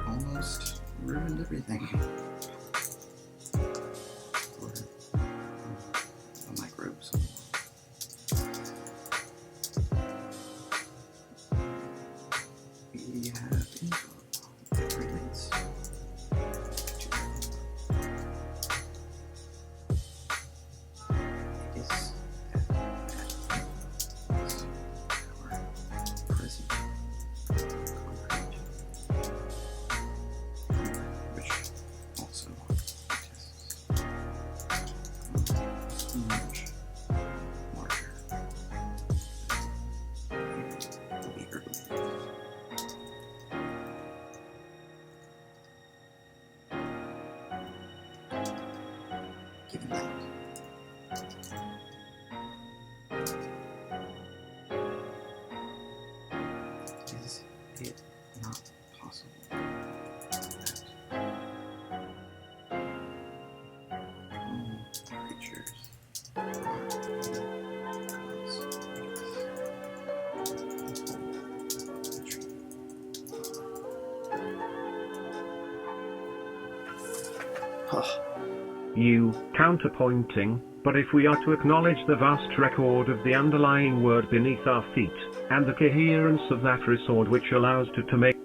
almost ruined everything. Or the microbes. We have info that relates to it is our present concrete, which also tests much larger than we ever believed. Given that, is it not possible that all creatures are God's Counterpointing, but if we are to acknowledge the vast record of the underlying word beneath our feet, and the coherence of that record which allows to make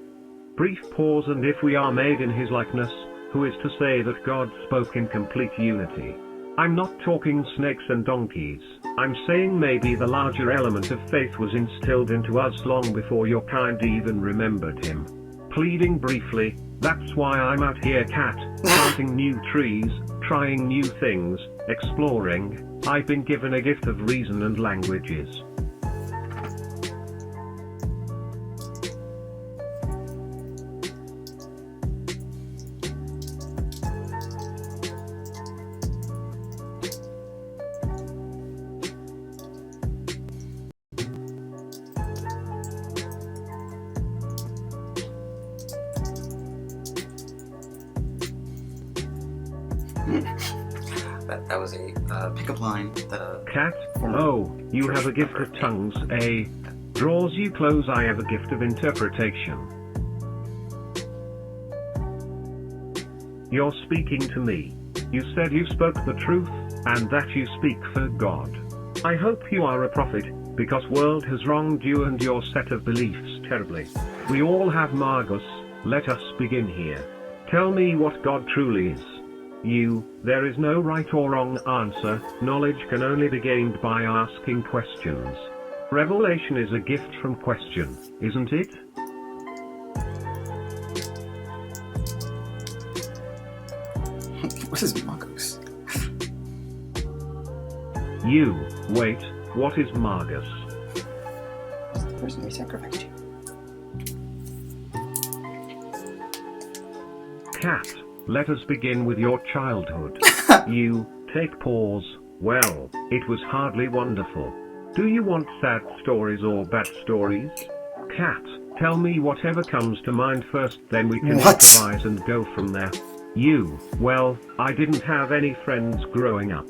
brief pause, and if we are made in his likeness, who is to say that God spoke in complete unity? I'm not talking snakes and donkeys, I'm saying maybe the larger element of faith was instilled into us long before your kind even remembered him. pleading briefly, that's why I'm out here, cat, planting new trees, trying new things, exploring. I've been given a gift of reason and languages. That was a pickup line. Cat, oh, you have a gift of tongues, eh? Draws you close, I have a gift of interpretation. You're speaking to me. You said you spoke the truth, and that you speak for God. I hope you are a prophet, because world has wronged you and your set of beliefs terribly. We all have Magus, let us begin here. Tell me what God truly is. There is no right or wrong answer, knowledge can only be gained by asking questions. Revelation is a gift from question, isn't it? What is Magus? Wait, what is Magus? It's the person we sacrificed to. Cat, let us begin with your childhood. Take pause. Well, it was hardly wonderful. Do you want sad stories or bad stories? Cat, tell me whatever comes to mind first, then we can improvise and go from there. Well, I didn't have any friends growing up.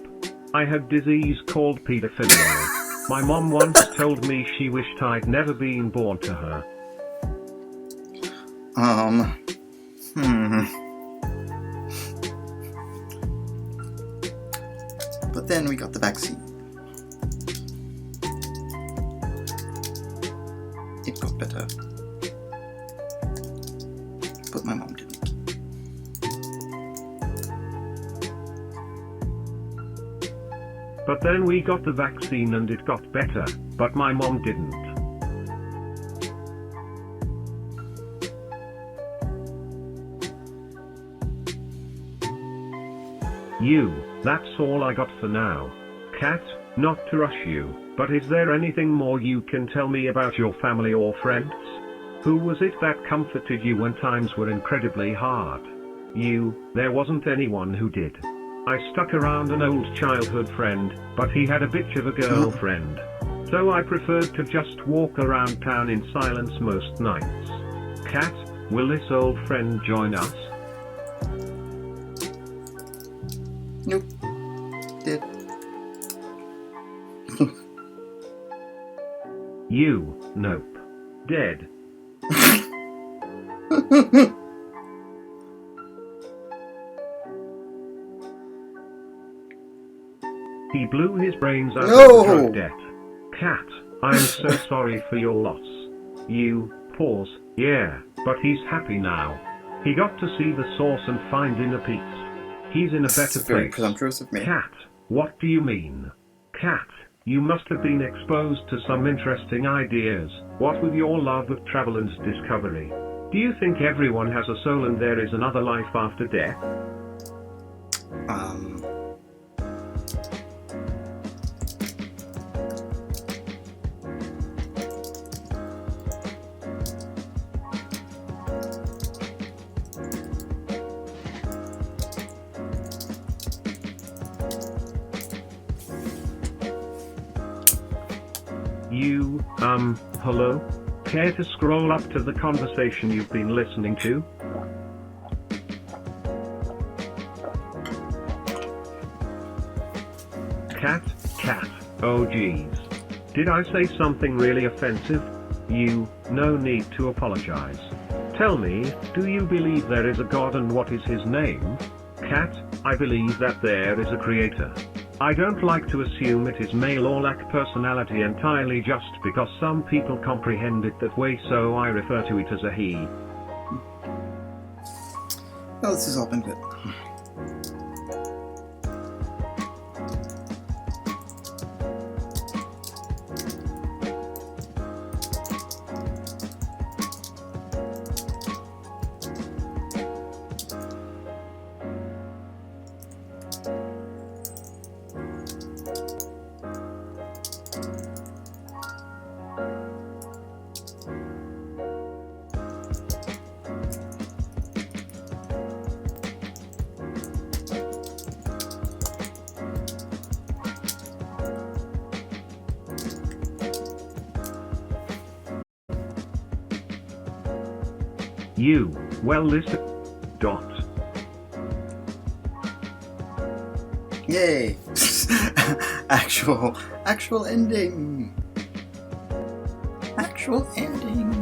I had disease called pedophilia. My mom once told me she wished I'd never been born to her. But then we got the vaccine. It got better. But my mom didn't. But then we got the vaccine and it got better, but my mom didn't. That's all I got for now. Cat, not to rush you, but is there anything more you can tell me about your family or friends? Who was it that comforted you when times were incredibly hard? There wasn't anyone who did. I stuck around an old childhood friend, but he had a bitch of a girlfriend. So I preferred to just walk around town in silence most nights. Cat, will this old friend join us? Nope. Did. Nope. Dead. He blew his brains out of the drug debt. Cat, I'm so sorry for your loss. Pause, yeah, but he's happy now. He got to see the source and find inner peace. He's in a better place. Very presumptuous of me. Cat, what do you mean? Cat, you must have been exposed to some interesting ideas. What with your love of travel and discovery? Do you think everyone has a soul and there is another life after death? Hello? Care to scroll up to the conversation you've been listening to? Cat, oh geez. Did I say something really offensive? No need to apologize. Tell me, do you believe there is a God and what is his name? Cat, I believe that there is a creator. I don't like to assume it is male or lack personality entirely just because some people comprehend it that way, so I refer to it as a he. Well, this has all been good. You, well listen. Dot. Yay! actual ending! Actual ending!